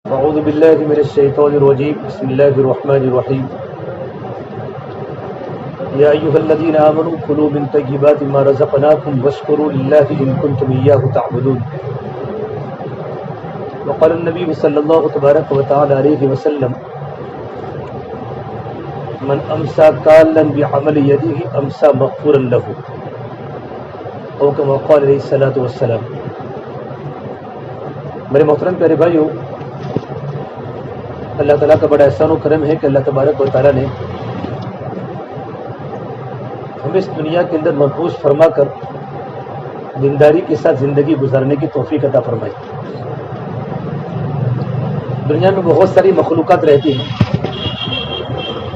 أعوذ بالله من الشيطان الرجيم بسم الله الرحمن الرحيم يا أيها الذين آمنوا كلوا من طيبات ما رزقناكم واشكروا لله إن كنتم إياه تعبدون وقال النبي صلى الله تبارك وتعالى عليه وسلم من أمسى كالا بعمل يده أمسى مغفورا له أو كما قال عليه الصلاة والسلام۔ میرے محترم پیارے بھائیو، اللہ تعالیٰ کا بڑا احسان و کرم ہے کہ اللہ تبارک و تعالیٰ نے ہمیں اس دنیا کے اندر محفوظ فرما کر دینداری کے ساتھ زندگی گزارنے کی توفیق عطا فرمائی۔ دنیا میں بہت ساری مخلوقات رہتی ہیں،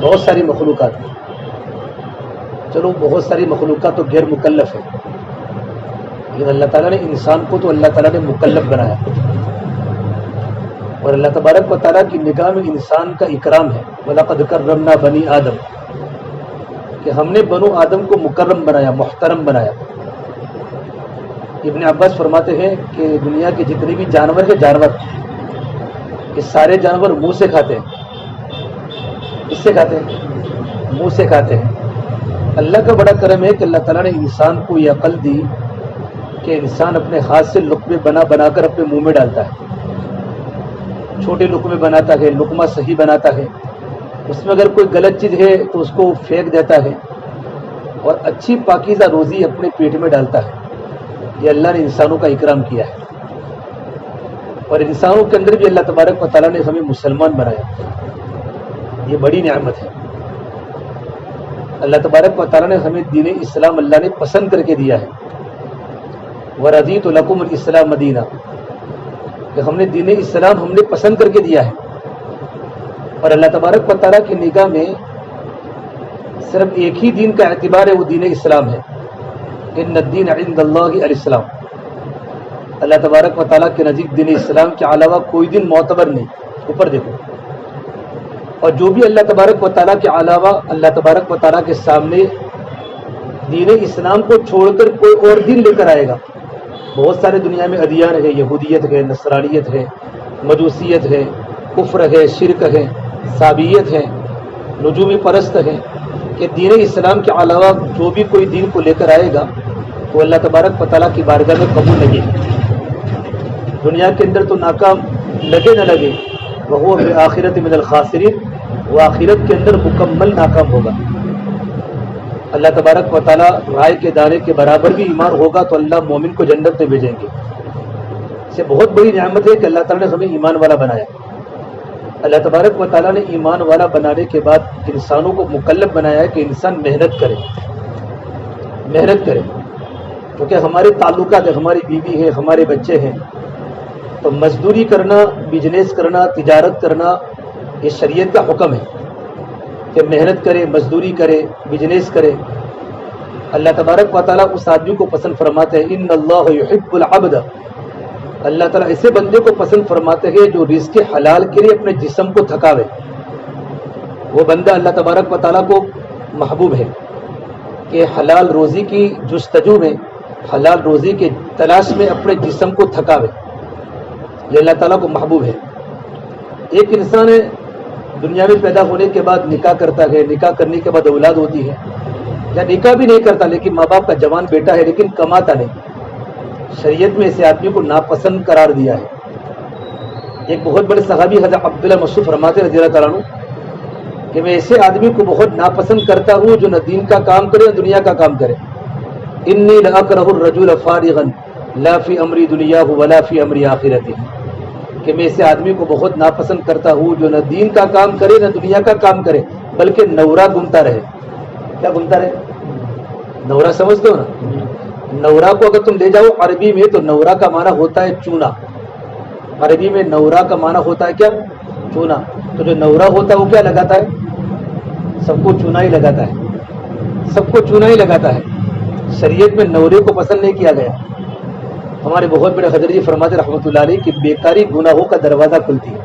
بہت ساری مخلوقات، چلو بہت ساری مخلوقات تو غیر مکلف ہے، لیکن اللہ تعالیٰ نے انسان کو تو اللہ تعالیٰ نے مکلف بنایا، اور اللہ تبارک و تعالیٰ کی نگاہ میں انسان کا اکرام ہے۔ وَلَقَدْ كَرَّمْنَا بَنِي آدم، کہ ہم نے بنو آدم کو مکرم بنایا، محترم بنایا۔ ابن عباس فرماتے ہیں کہ دنیا کے جتنے بھی جانور ہیں، یہ سارے جانور منہ سے کھاتے ہیں۔ کس سے کھاتے ہیں؟ منہ سے کھاتے ہیں۔ اللہ کا بڑا کرم ہے کہ اللہ تعالیٰ نے انسان کو یہ عقل دی کہ انسان اپنے ہاتھ سے لقمے بنا بنا کر اپنے منہ میں ڈالتا ہے، چھوٹے لقمے بناتا ہے، لقمہ صحیح بناتا ہے، اس میں اگر کوئی غلط چیز ہے تو اس کو پھینک دیتا ہے، اور اچھی پاکیزہ روزی اپنے پیٹ میں ڈالتا ہے۔ یہ اللہ نے انسانوں کا اکرام کیا ہے، اور انسانوں کے اندر بھی اللہ تبارک و تعالیٰ نے ہمیں مسلمان بنایا، یہ بڑی نعمت ہے۔ اللہ تبارک و تعالیٰ نے ہمیں دین اسلام اللہ نے پسند کر کے دیا ہے۔ وَرَضِيتُ لَكُمُ الْإِسْلَامَ دِينًا، کہ ہم نے دین اسلام ہم نے پسند کر کے دیا ہے، اور اللہ تبارک و تعالیٰ کی نگاہ میں صرف ایک ہی دین کا اعتبار ہے، وہ دین اسلام ہے۔ ان الدین عند اللہ الاسلام، اللہ تبارک و تعالیٰ کے نزدیک دین اسلام کے علاوہ کوئی دین معتبر نہیں۔ اوپر دیکھو، اور جو بھی اللہ تبارک و تعالیٰ کے علاوہ اللہ تبارک و تعالیٰ کے سامنے دین اسلام کو چھوڑ کر کوئی اور دین لے کر آئے گا، بہت سارے دنیا میں ادیان ہے، یہودیت ہے، نصرانیت ہے، مجوسیت ہے، کفر ہے، شرک ہے، صابیت ہے، نجومی پرست ہے، کہ دین اسلام کے علاوہ جو بھی کوئی دین کو لے کر آئے گا وہ اللہ تبارک و تعالیٰ کی بارگاہ میں قبول نہیں ہے۔ دنیا کے اندر تو ناکام لگے نہ لگے، وہو فی الآخرۃ من الخاسرین، وہ آخرت کے اندر مکمل ناکام ہوگا۔ اللہ تبارک و تعالیٰ رائے کے دانے کے برابر بھی ایمان ہوگا تو اللہ مومن کو جنت میں بھیجیں گے۔ اسے بہت بڑی نعمت ہے کہ اللہ تعالیٰ نے ہمیں ایمان والا بنایا۔ اللہ تبارک و تعالیٰ نے ایمان والا بنانے کے بعد انسانوں کو مکلف بنایا ہے کہ انسان محنت کرے، کیونکہ ہمارے تعلقات ہیں، ہماری بیوی ہے، ہمارے بچے ہیں، تو مزدوری کرنا، بزنس کرنا، تجارت کرنا، یہ شریعت کا حکم ہے کہ محنت کرے، مزدوری کرے، بزنس کرے۔ اللہ تبارک و تعالیٰ اس آدمی کو پسند فرماتے ہیں، ان اللہ یحب العبد، اللہ تعالیٰ ایسے بندے کو پسند فرماتے ہیں جو رزق حلال کے لیے اپنے جسم کو تھکاوے۔ وہ بندہ اللہ تبارک و تعالیٰ کو محبوب ہے کہ حلال روزی کی جستجو میں، حلال روزی کے تلاش میں اپنے جسم کو تھکاوے، یہ اللہ تعالیٰ کو محبوب ہے۔ ایک انسان ہے دنیا میں پیدا ہونے کے بعد نکاح کرتا ہے، نکاح کرنے کے بعد اولاد ہوتی ہے، یا نکاح بھی نہیں کرتا لیکن ماں باپ کا جوان بیٹا ہے لیکن کماتا نہیں، شریعت میں ایسے آدمی کو ناپسند قرار دیا ہے۔ ایک بہت بڑے صحابی حضرت عبداللہ مسعود فرماتے رضی اللہ تعالیٰ عنہ کہ میں ایسے آدمی کو بہت ناپسند کرتا ہوں جو نہ دین کا کام کرے نہ دنیا کا کام کرے۔ انی لاکرہ الرجل فارغا لا فی امری دنیاہ ولا فی امری آخرتہ، کہ میں ایسے آدمی کو بہت ناپسند کرتا ہوں جو نہ دین کا کام کرے نہ دنیا کا کام کرے بلکہ نورا گھومتا رہے۔ کیا گھومتا رہے؟ نورا سمجھتے ہو نا؟ نورا کو اگر تم لے جاؤ عربی میں تو نورا کا معنی ہوتا ہے چونا، عربی میں نورا کا معنی ہوتا ہے کیا؟ چونا۔ تو جو نورا ہوتا ہے وہ کیا لگاتا ہے؟ سب کو چونا ہی لگاتا ہے، سب کو چونا ہی لگاتا ہے۔ شریعت میں نورے کو پسند نہیں کیا گیا۔ ہمارے بہت بڑے حضرت جی فرماتے رحمۃ اللہ علیہ کہ بیکاری گناہوں کا دروازہ کھلتی ہے،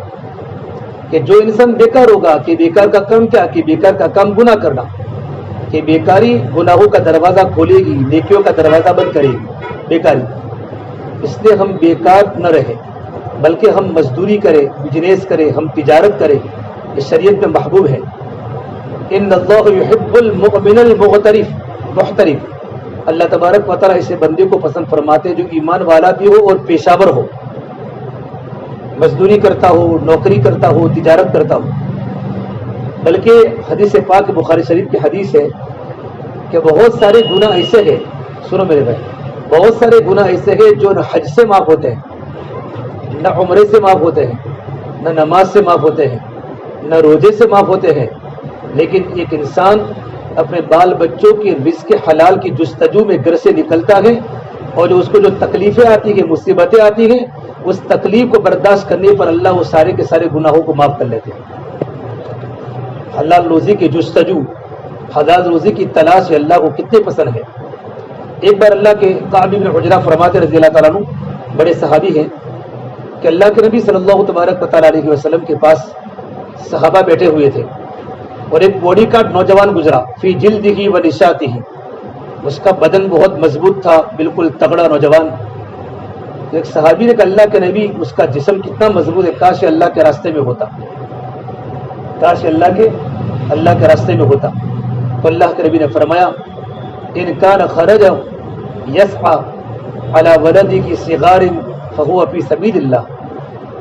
کہ جو انسان بیکار ہوگا، کہ بیکار کا کام کیا؟ کہ بیکار کا کام گناہ کرنا، کہ بیکاری گناہوں کا دروازہ کھولے گی، نیکیوں کا دروازہ بند کرے گی بیکاری۔ اس لیے ہم بیکار نہ رہیں، بلکہ ہم مزدوری کریں، بزنس کریں، ہم تجارت کریں، یہ شریعت میں محبوب ہے۔ ان اللہ یحب المؤمن المحترف، اللہ تبارک و تعالیٰ اسے بندے کو پسند فرماتے ہیں جو ایمان والا بھی ہو اور پیشہ ور ہو، مزدوری کرتا ہو، نوکری کرتا ہو، تجارت کرتا ہو۔ بلکہ حدیث پاک بخاری شریف کی حدیث ہے کہ بہت سارے گناہ ایسے ہیں، سنو میرے بھائی، بہت سارے گناہ ایسے ہیں جو نہ حج سے معاف ہوتے ہیں، نہ عمرے سے معاف ہوتے ہیں، نہ نماز سے معاف ہوتے ہیں، نہ روزے سے معاف ہوتے ہیں، لیکن ایک انسان اپنے بال بچوں کی رزق حلال کی جستجو میں گھر سے نکلتا ہے اور جو اس کو جو تکلیفیں آتی ہیں، مصیبتیں آتی ہیں، اس تکلیف کو برداشت کرنے پر اللہ وہ سارے کے سارے گناہوں کو معاف کر لیتے ہیں۔ حلال روزی کی جستجو، حلال روزی کی تلاش اللہ کو کتنے پسند ہے۔ ایک بار اللہ کے کعب بن عجرہ فرماتے رضی اللہ تعالیٰ عنہ، بڑے صحابی ہیں، کہ اللہ کے نبی صلی اللہ تبارک و تعالیٰ علیہ وسلم کے پاس صحابہ بیٹھے ہوئے تھے اور ایک باڈی کارڈ نوجوان گزرا، فی جلدہ و نشاتہ، اس کا بدن بہت مضبوط تھا، بالکل تگڑا نوجوان۔ ایک صحابی نے کہا اللہ کے نبی اس کا جسم کتنا مضبوط ہے، کاش اللہ کے راستے میں ہوتا، کاش اللہ کے راستے میں ہوتا۔ تو اللہ کے نبی نے فرمایا ان کان خرج یسعى علی ولدہ صغار فہو فی سبیل اللہ،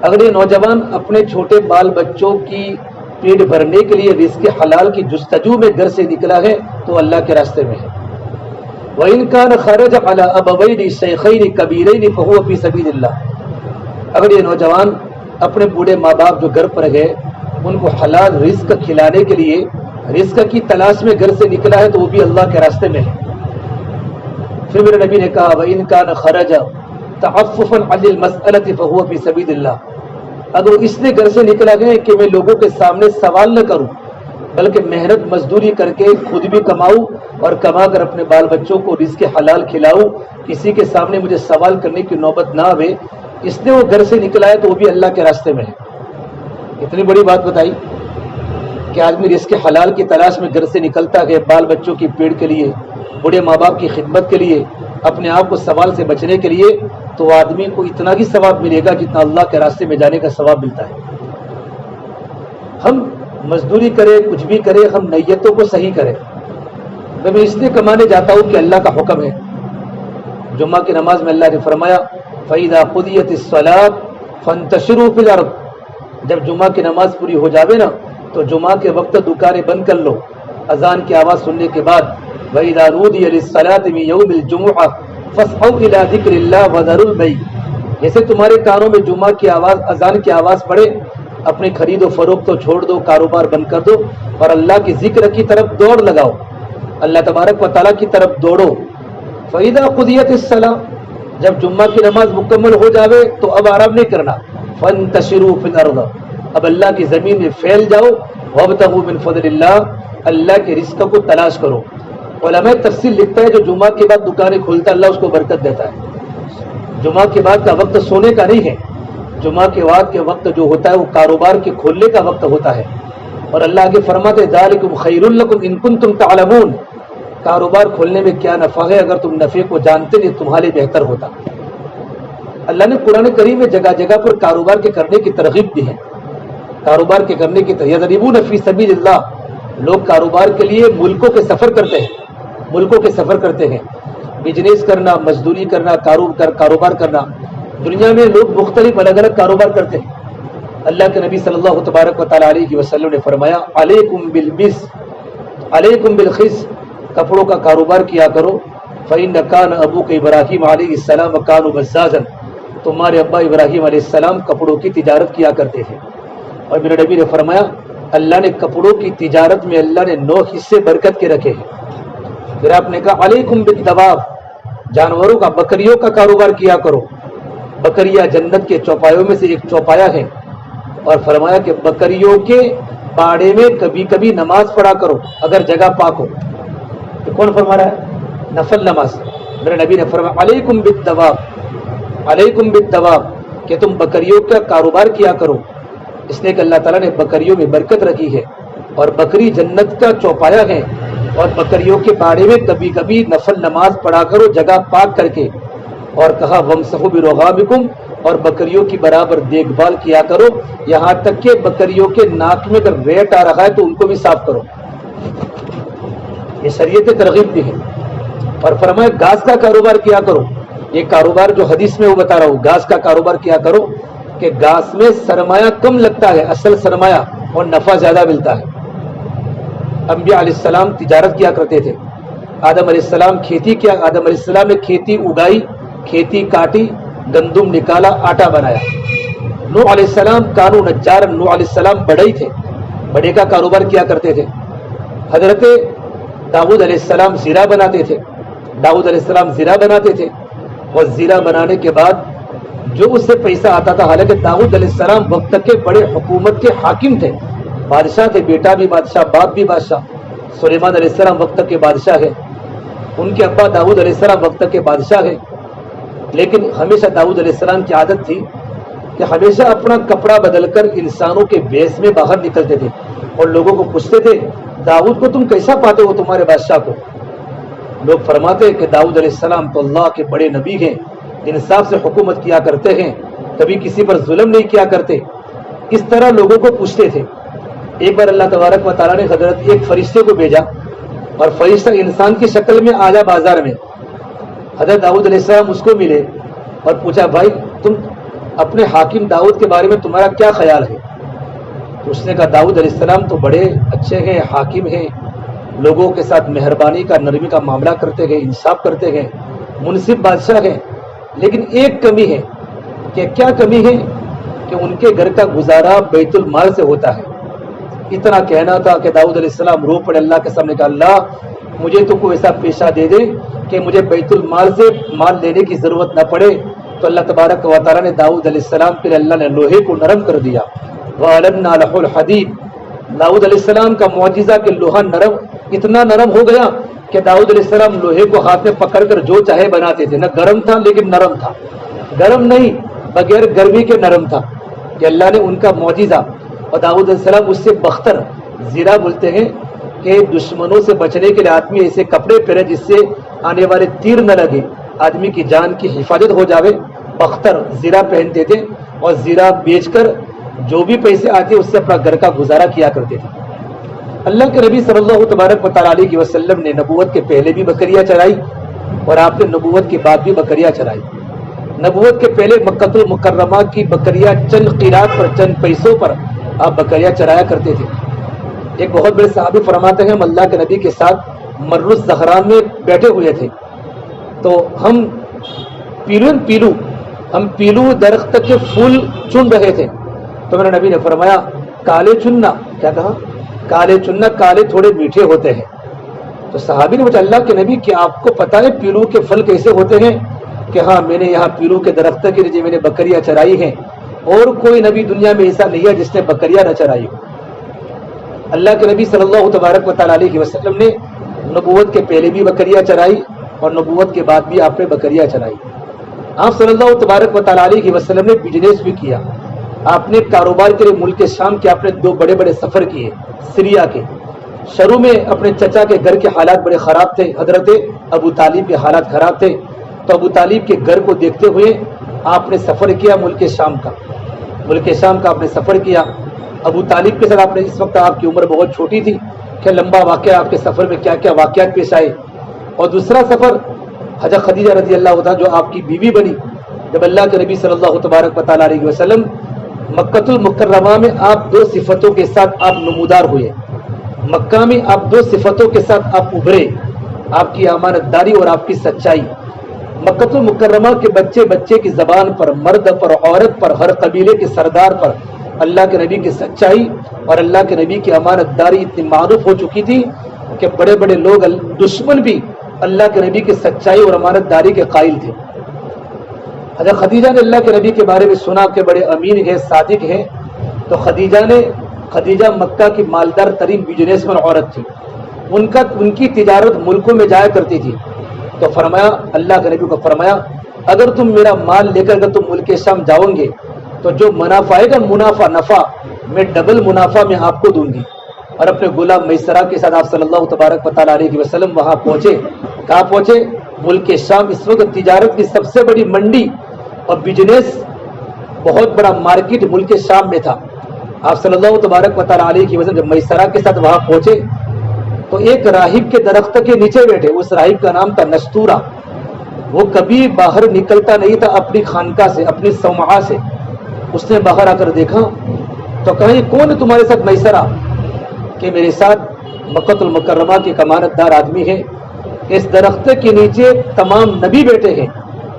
اگر یہ نوجوان اپنے چھوٹے بال بچوں کی پیٹ بھرنے کے لیے رزق حلال کی جستجو میں گھر سے نکلا ہے تو اللہ کے راستے میں ہے۔ وَإِن كَانَ خَرَجَ عَلَى أَبَوَيْنِ شَيْخَيْنِ كَبِيرَيْنِ فَهُوَ فِي سَبِيلِ اللَّهِ، اگر یہ نوجوان اپنے بوڑھے ماں باپ جو گھر پر گئے ان کو حلال رزق کھلانے کے لیے رزق کی تلاش میں گھر سے نکلا ہے تو وہ بھی اللہ کے راستے میں ہے۔ پھر میرے نبی نے کہا وَإِن كَانَ خَرَجَ تَعَفُّفًا عَنِ الْمَسْأَلَةِ فَهُوَ فِي سَبِيلِ اللَّهِ، اگر اس نے گھر سے نکلا گیا کہ میں لوگوں کے سامنے سوال نہ کروں بلکہ محنت مزدوری کر کے خود بھی کماؤں اور کما کر اپنے بال بچوں کو رزق حلال کھلاؤں، کسی کے سامنے مجھے سوال کرنے کی نوبت نہ آئے، اس نے وہ گھر سے نکلا ہے تو وہ بھی اللہ کے راستے میں ہے۔ اتنی بڑی بات بتائی کہ آدمی رزق حلال کی تلاش میں گھر سے نکلتا ہے بال بچوں کی پیڑ کے لیے، بوڑھے ماں باپ کی خدمت کے لیے، اپنے آپ کو سوال سے بچنے کے لیے، تو آدمی کو اتنا ہی ثواب ملے گا جتنا اللہ کے راستے میں جانے کا ثواب ملتا ہے۔ ہم مزدوری کریں، کچھ بھی کریں، ہم نیتوں کو صحیح کریں۔ میں اس لیے کمانے جاتا ہوں کہ اللہ کا حکم ہے۔ جمعہ کی نماز میں اللہ نے فرمایا فَإِذَا قُضِيَتِ الصَّلَاةُ فَانتَشِرُوا فِي الْأَرْضِ، جب جمعہ کی نماز پوری ہو جاوے نا تو جمعہ کے وقت دکانیں بند کر لو، اذان کی آواز سننے کے بعد وَإِذَا نُودِيَ لِلصَّلَاةِ مِن يَوْمِ الْجُمُعَةِ فَاسْعَوْا إِلَى ذِكْرِ اللَّهِ وَذَرُوا الْبَيْعَ، جیسے تمہارے کانوں میں جمعہ کی آواز، اذان کی آواز پڑے، اپنی خرید و فروخت تو چھوڑ دو، کاروبار بند کر دو اور اللہ کی ذکر کی طرف دوڑ لگاؤ، اللہ تبارک و تعالیٰ کی طرف دوڑو۔ فَإِذَا قُضِيَتِ الصَّلَاةُ، جب جمعہ کی نماز مکمل ہو جاوے تو اب آرام نہیں کرنا، فَانتَشِرُوا فِي الْأَرْضِ، اب اللہ کی زمین میں پھیل جاؤ، وَابْتَغُوا مِن فَضْلِ اللَّهِ، اللہ کے رزق کو تلاش کرو۔ علماء تفسیر لکھتا ہے جو جمعہ کے بعد دکانیں کھولتا اللہ اس کو برکت دیتا ہے۔ جمعہ کے بعد کا وقت سونے کا نہیں ہے، جمعہ کے بعد کے وقت جو ہوتا ہے وہ کاروبار کے کھولنے کا وقت ہوتا ہے، اور اللہ آگے فرماتے ذالکم خیر لکم ان کنتم تعلمون، کاروبار کھولنے میں کیا نفع ہے، اگر تم نفع کو جانتے نہیں تمہارے لیے بہتر ہوتا۔ اللہ نے قرآن کریم میں جگہ جگہ پر کاروبار کے کرنے کی ترغیب دی ہے، کاروبار کے کرنے کی یضربون فی سبیل اللہ، لوگ کاروبار کے لیے ملکوں کے سفر کرتے ہیں، ملکوں کے سفر کرتے ہیں، بزنس کرنا، مزدوری کرنا، کاروبار کرنا، دنیا میں لوگ مختلف الگ الگ کاروبار کرتے ہیں۔ اللہ کے نبی صلی اللہ تبارک و تعالیٰ علیہ وسلم نے فرمایا علیکم بالبس، علیکم بالخز، کپڑوں کا کاروبار کیا کرو، فإن كان أبوك ابراہیم علیہ السلام كانوا بزازا، تمہارے ابا ابراہیم علیہ السلام کپڑوں کی تجارت کیا کرتے تھے۔ اور میرے نبی نے فرمایا اللہ نے کپڑوں کی تجارت میں اللہ نے 9 حصے برکت کے رکھے ہیں۔ پھر آپ نے کہا علیکم بالدواب، جانوروں کا، بکریوں کا کاروبار کیا کرو، بکریاں جنت کے چوپایوں میں سے ایک چوپایا ہے، اور فرمایا کہ بکریوں کے باڑے میں کبھی کبھی نماز پڑھا کرو اگر جگہ پاک ہو۔ تو کون فرما رہا ہے؟ نفل نماز۔ میرے نبی نے فرمایا علیکم بالدواب، علیکم بالدواب، کہ تم بکریوں کا کاروبار کیا کرو، اس لیے کہ اللہ تعالیٰ نے بکریوں میں برکت رکھی ہے، اور بکری جنت کا چوپایا ہے، اور بکریوں کے باڑے میں کبھی کبھی نفل نماز پڑھا کرو جگہ پاک کر کے، اور کہا وَامْسَحُوا بِرُغَامِكُمْ اور بکریوں کی برابر دیکھ بھال کیا کرو، یہاں تک کہ بکریوں کے ناک میں اگر ریٹ آ رہا ہے تو ان کو بھی صاف کرو۔ یہ شریعت ترغیب بھی ہے۔ اور فرمایا گھاس کا کاروبار کیا کرو، یہ کاروبار جو حدیث میں وہ بتا رہا ہوں، گھاس کا کاروبار کیا کرو کہ گھاس میں سرمایہ کم لگتا ہے، اصل سرمایہ اور نفع زیادہ ملتا ہے۔ انبیاء علیہ السلام تجارت کیا کرتے تھے، آدم علیہ السلام کھیتی کیا، آدم علیہ السلام نے کھیتی اگائی، کھیتی کاٹی، گندم نکالا، آٹا بنایا۔ نوح علیہ السلام کانو نجار، نوح علیہ السلام بڑھئی تھے، بڑھئی کا کاروبار کیا کرتے تھے۔ حضرت داؤد علیہ السلام زیرہ بناتے تھے، داؤد علیہ السلام زیرہ بناتے تھے، اور زیرہ بنانے کے بعد جو اس سے پیسہ آتا تھا، حالانکہ داؤد علیہ السلام وقت کے بڑے حکومت کے حاکم تھے، بادشاہ تھے، بیٹا بھی بادشاہ، باپ بھی بادشاہ۔ سلیمان علیہ السلام وقت کے بادشاہ ہے، ان کے ابا داؤد علیہ السلام وقت کے بادشاہ ہے، لیکن ہمیشہ داؤد علیہ السلام کی عادت تھی کہ ہمیشہ اپنا کپڑا بدل کر انسانوں کے بیس میں باہر نکلتے تھے اور لوگوں کو پوچھتے تھے داؤد کو تم کیسا پاتے ہو تمہارے بادشاہ کو؟ لوگ فرماتے کہ داؤد علیہ السلام تو اللہ کے بڑے نبی ہیں، انصاف سے حکومت کیا کرتے ہیں، کبھی کسی پر ظلم نہیں کیا کرتے۔ اس طرح لوگوں کو پوچھتے تھے۔ ایک بار اللہ تبارک و تعالیٰ نے حضرت ایک فرشتے کو بھیجا، اور فرشتہ انسان کی شکل میں آیا بازار میں، حضرت داؤد علیہ السلام اس کو ملے اور پوچھا بھائی تم اپنے حاکم داؤد کے بارے میں تمہارا کیا خیال ہے؟ تو اس نے کہا داؤد علیہ السلام تو بڑے اچھے ہیں، حاکم ہیں، لوگوں کے ساتھ مہربانی کا، نرمی کا معاملہ کرتے گئے، انصاف کرتے گئے، منصف بادشاہ ہیں، لیکن ایک کمی ہے۔ کہ کیا کمی ہے؟ کہ ان کے گھر کا گزارا بیت المال سے ہوتا ہے۔ اتنا کہنا تھا کہ داؤد علیہ السلام رو پڑے اللہ کے سامنے، کہا اللہ مجھے تو کوئی ایسا پیشہ دے دے کہ مجھے بیت المال سے مال لینے کی ضرورت نہ پڑے۔ تو اللہ تبارک و تعالیٰ نے داؤد علیہ السلام پہ اللہ نے لوہے کو نرم کر دیا۔ وَأَلَنَّا لَهُ الْحَدِيدَ، داؤد علیہ السلام کا معجزہ کہ لوہا نرم، اتنا نرم ہو گیا کہ داؤد علیہ السلام لوہے کو ہاتھ میں پکڑ کر جو چاہے بناتے تھے، نہ گرم تھا لیکن نرم تھا، گرم نہیں بغیر گرمی کے نرم تھا۔ کہ اللہ نے ان کا معجزہ، اور داؤد علیہ السلام اس سے بختر، زیرہ بولتے ہیں کہ دشمنوں سے بچنے کے لیے آدمی ایسے کپڑے پہنے جس سے آنے والے تیر نہ لگے، آدمی کی جان کی حفاظت ہو جاوے، بختر زیرہ پہنتے تھے، اور زیرہ بیچ کر جو بھی پیسے آتے اس سے اپنا گھر کا گزارا کیا کرتے تھے۔ اللہ کے نبی صلی اللہ تبارک و تعالیٰ علیہ وسلم نے نبوت کے پہلے بھی بکریاں چرائی، اور آپ نے نبوت کے بعد بھی بکریاں چرائی۔ نبوت کے پہلے مکۃ المکرمہ کی بکریاں چند قیرات پر، چند پیسوں پر آپ بکریاں چرایا کرتے تھے۔ ایک بہت بڑے صحابی فرماتے ہیں ہم اللہ کے نبی کے ساتھ مر الزہران میں بیٹھے ہوئے تھے، تو ہم پیلو درخت کے پھول چن رہے تھے، تو میرے نبی نے فرمایا کالے چننا، کیا کہا؟ کالے چننا، کالے تھوڑے میٹھے ہوتے ہیں۔ تو صحابی نے پوچھا اللہ کے نبی کیا آپ کو پتا ہے پیلو کے پھل کیسے ہوتے ہیں؟ کہ ہاں میں نے یہاں پیلو کے درخت کے نیچے میں نے بکریاں چرائی ہیں، اور کوئی نبی دنیا میں ایسا نہیں ہے جس نے بکریاں نہ چرائی ہو۔ اللہ کے نبی صلی اللہ تبارک و تعالیٰ علیہ وسلم نے نبوت کے پہلے بھی بکریاں چرائی، اور نبوت کے بعد بھی آپ نے بکریاں چرائی۔ آپ صلی اللہ تبارک و تعالیٰ علیہ وسلم نے بزنس بھی کیا، آپ نے کاروبار کے لیے ملک شام کے آپ نے 2 بڑے بڑے سفر کیے سیریا کے۔ شروع میں اپنے چچا کے گھر کے حالات بڑے خراب تھے، حضرت ابو طالب کے حالات خراب تھے، تو ابو طالب کے گھر کو دیکھتے ہوئے آپ نے سفر کیا ملک شام کا آپ نے سفر کیا۔ ابو طالب کے ساتھ آپ نے، اس وقت آپ کی عمر بہت چھوٹی تھی، کہ لمبا واقعہ آپ کے سفر میں کیا کیا واقعات پیش آئے۔ اور دوسرا سفر حضرت خدیجہ رضی اللہ عنہا جو آپ کی بیوی بنی، جب اللہ کے نبی صلی اللہ تبارک و تعالیٰ علیہ وسلم مکۃ المکرمہ میں آپ 2 صفتوں کے ساتھ آپ نمودار ہوئے، مکہ میں آپ 2 صفتوں کے ساتھ آپ ابھرے، آپ کی امانت داری اور آپ کی سچائی۔ مکۃ المکرمہ کے بچے کی زبان پر، مرد پر، عورت پر، ہر قبیلے کے سردار پر اللہ کے نبی کی سچائی اور اللہ کے نبی کی امانت داری اتنی معروف ہو چکی تھی کہ بڑے بڑے لوگ، دشمن بھی اللہ کے نبی کی سچائی اور امانت داری کے قائل تھے۔ حضرت خدیجہ نے اللہ کے نبی کے بارے میں سنا کہ بڑے امین ہیں، صادق ہیں، تو خدیجہ مکہ کی مالدار ترین بزنس مین عورت تھی، ان کی تجارت ملکوں میں جایا کرتی تھی۔ تو فرمایا، اللہ کے نبی کو فرمایا اگر تم میرا مال لے کر اگر تم ملک شام جاؤ گے تو جو منافع آئے گا، نفع میں ڈبل منافع میں آپ کو دوں گی۔ اور اپنے غلام میسرہ کے ساتھ آپ صلی اللہ تبارک و تعالیٰ علیہ وسلم وہاں پہنچے۔ کہاں پہنچے؟ ملک شام۔ اس وقت تجارت کی سب سے بڑی منڈی اور بزنس بہت بڑا مارکیٹ ملک شام میں تھا. آپ صلی اللہ تبارک و تعالیٰ علیہ کی وسلم جب میسرہ کے ساتھ وہاں پہنچے تو ایک راہب کے درخت کے نیچے بیٹھے. اس راہب کا نام تھا نستورہ. وہ کبھی باہر نکلتا نہیں تھا اپنی خانقاہ سے, اپنی صومعہ سے. اس نے باہر آ کر دیکھا تو کہا یہ کون ہے تمہارے ساتھ میسرہ؟ کہ میرے ساتھ مکہ المکرمہ کے کمانت دار آدمی ہے. اس درخت کے نیچے تمام نبی بیٹھے ہیں,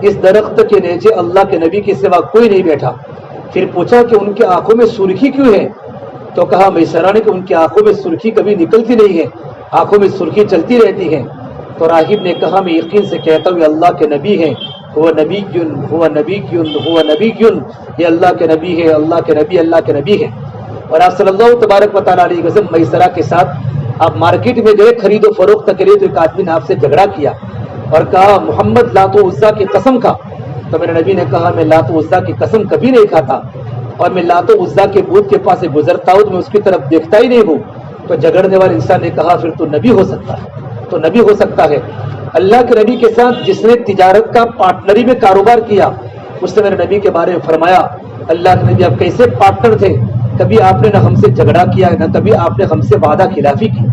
اس درخت کے نیچے اللہ کے نبی کے سوا کوئی نہیں بیٹھا. پھر پوچھا کہ ان کی آنکھوں میں سرخی کیوں ہے؟ تو کہا میسرہ نے کہ ان کی آنکھوں میں سرخی کبھی نکلتی نہیں ہے, آنکھوں میں سرخی چلتی رہتی ہے. تو راہب نے کہا میں یقین سے کہتا ہوں یہ اللہ کے نبی ہیں, ہوا نبی کیون ہوا نبی کیون ہوا نبی کیون, یہ اللہ کے نبی ہے, اللہ کے نبی, اللہ کے نبی ہے. اور آپ صلی اللہ تبارک و تعالیٰ علیہ وسلم میسرہ کے ساتھ آپ مارکیٹ میں گئے خرید و فروخت کے لیے, تو ایک آدمی نے آپ سے جھگڑا کیا اور کہا محمد لات و عزا کی قسم کھا. تو میرے نبی نے کہا میں لات و عزا کی قسم کبھی نہیں کھاتا, اور میں لات و عزا کے بت کے پاس سے گزرتا ہوں تو میں اس کی طرف دیکھتا ہی نہیں ہوں. تو جھگڑنے والے انسان نے کہا پھر تو نبی ہو سکتا ہے, تو نبی ہو سکتا ہے. اللہ کے نبی کے ساتھ جس نے تجارت کا پارٹنری میں کاروبار کیا, اس نے میرے نبی کے بارے میں فرمایا اللہ کے نبی آپ کیسے پارٹنر تھے, کبھی آپ نے نہ ہم سے جھگڑا کیا نہ کبھی آپ نے ہم سے وعدہ خلافی کی.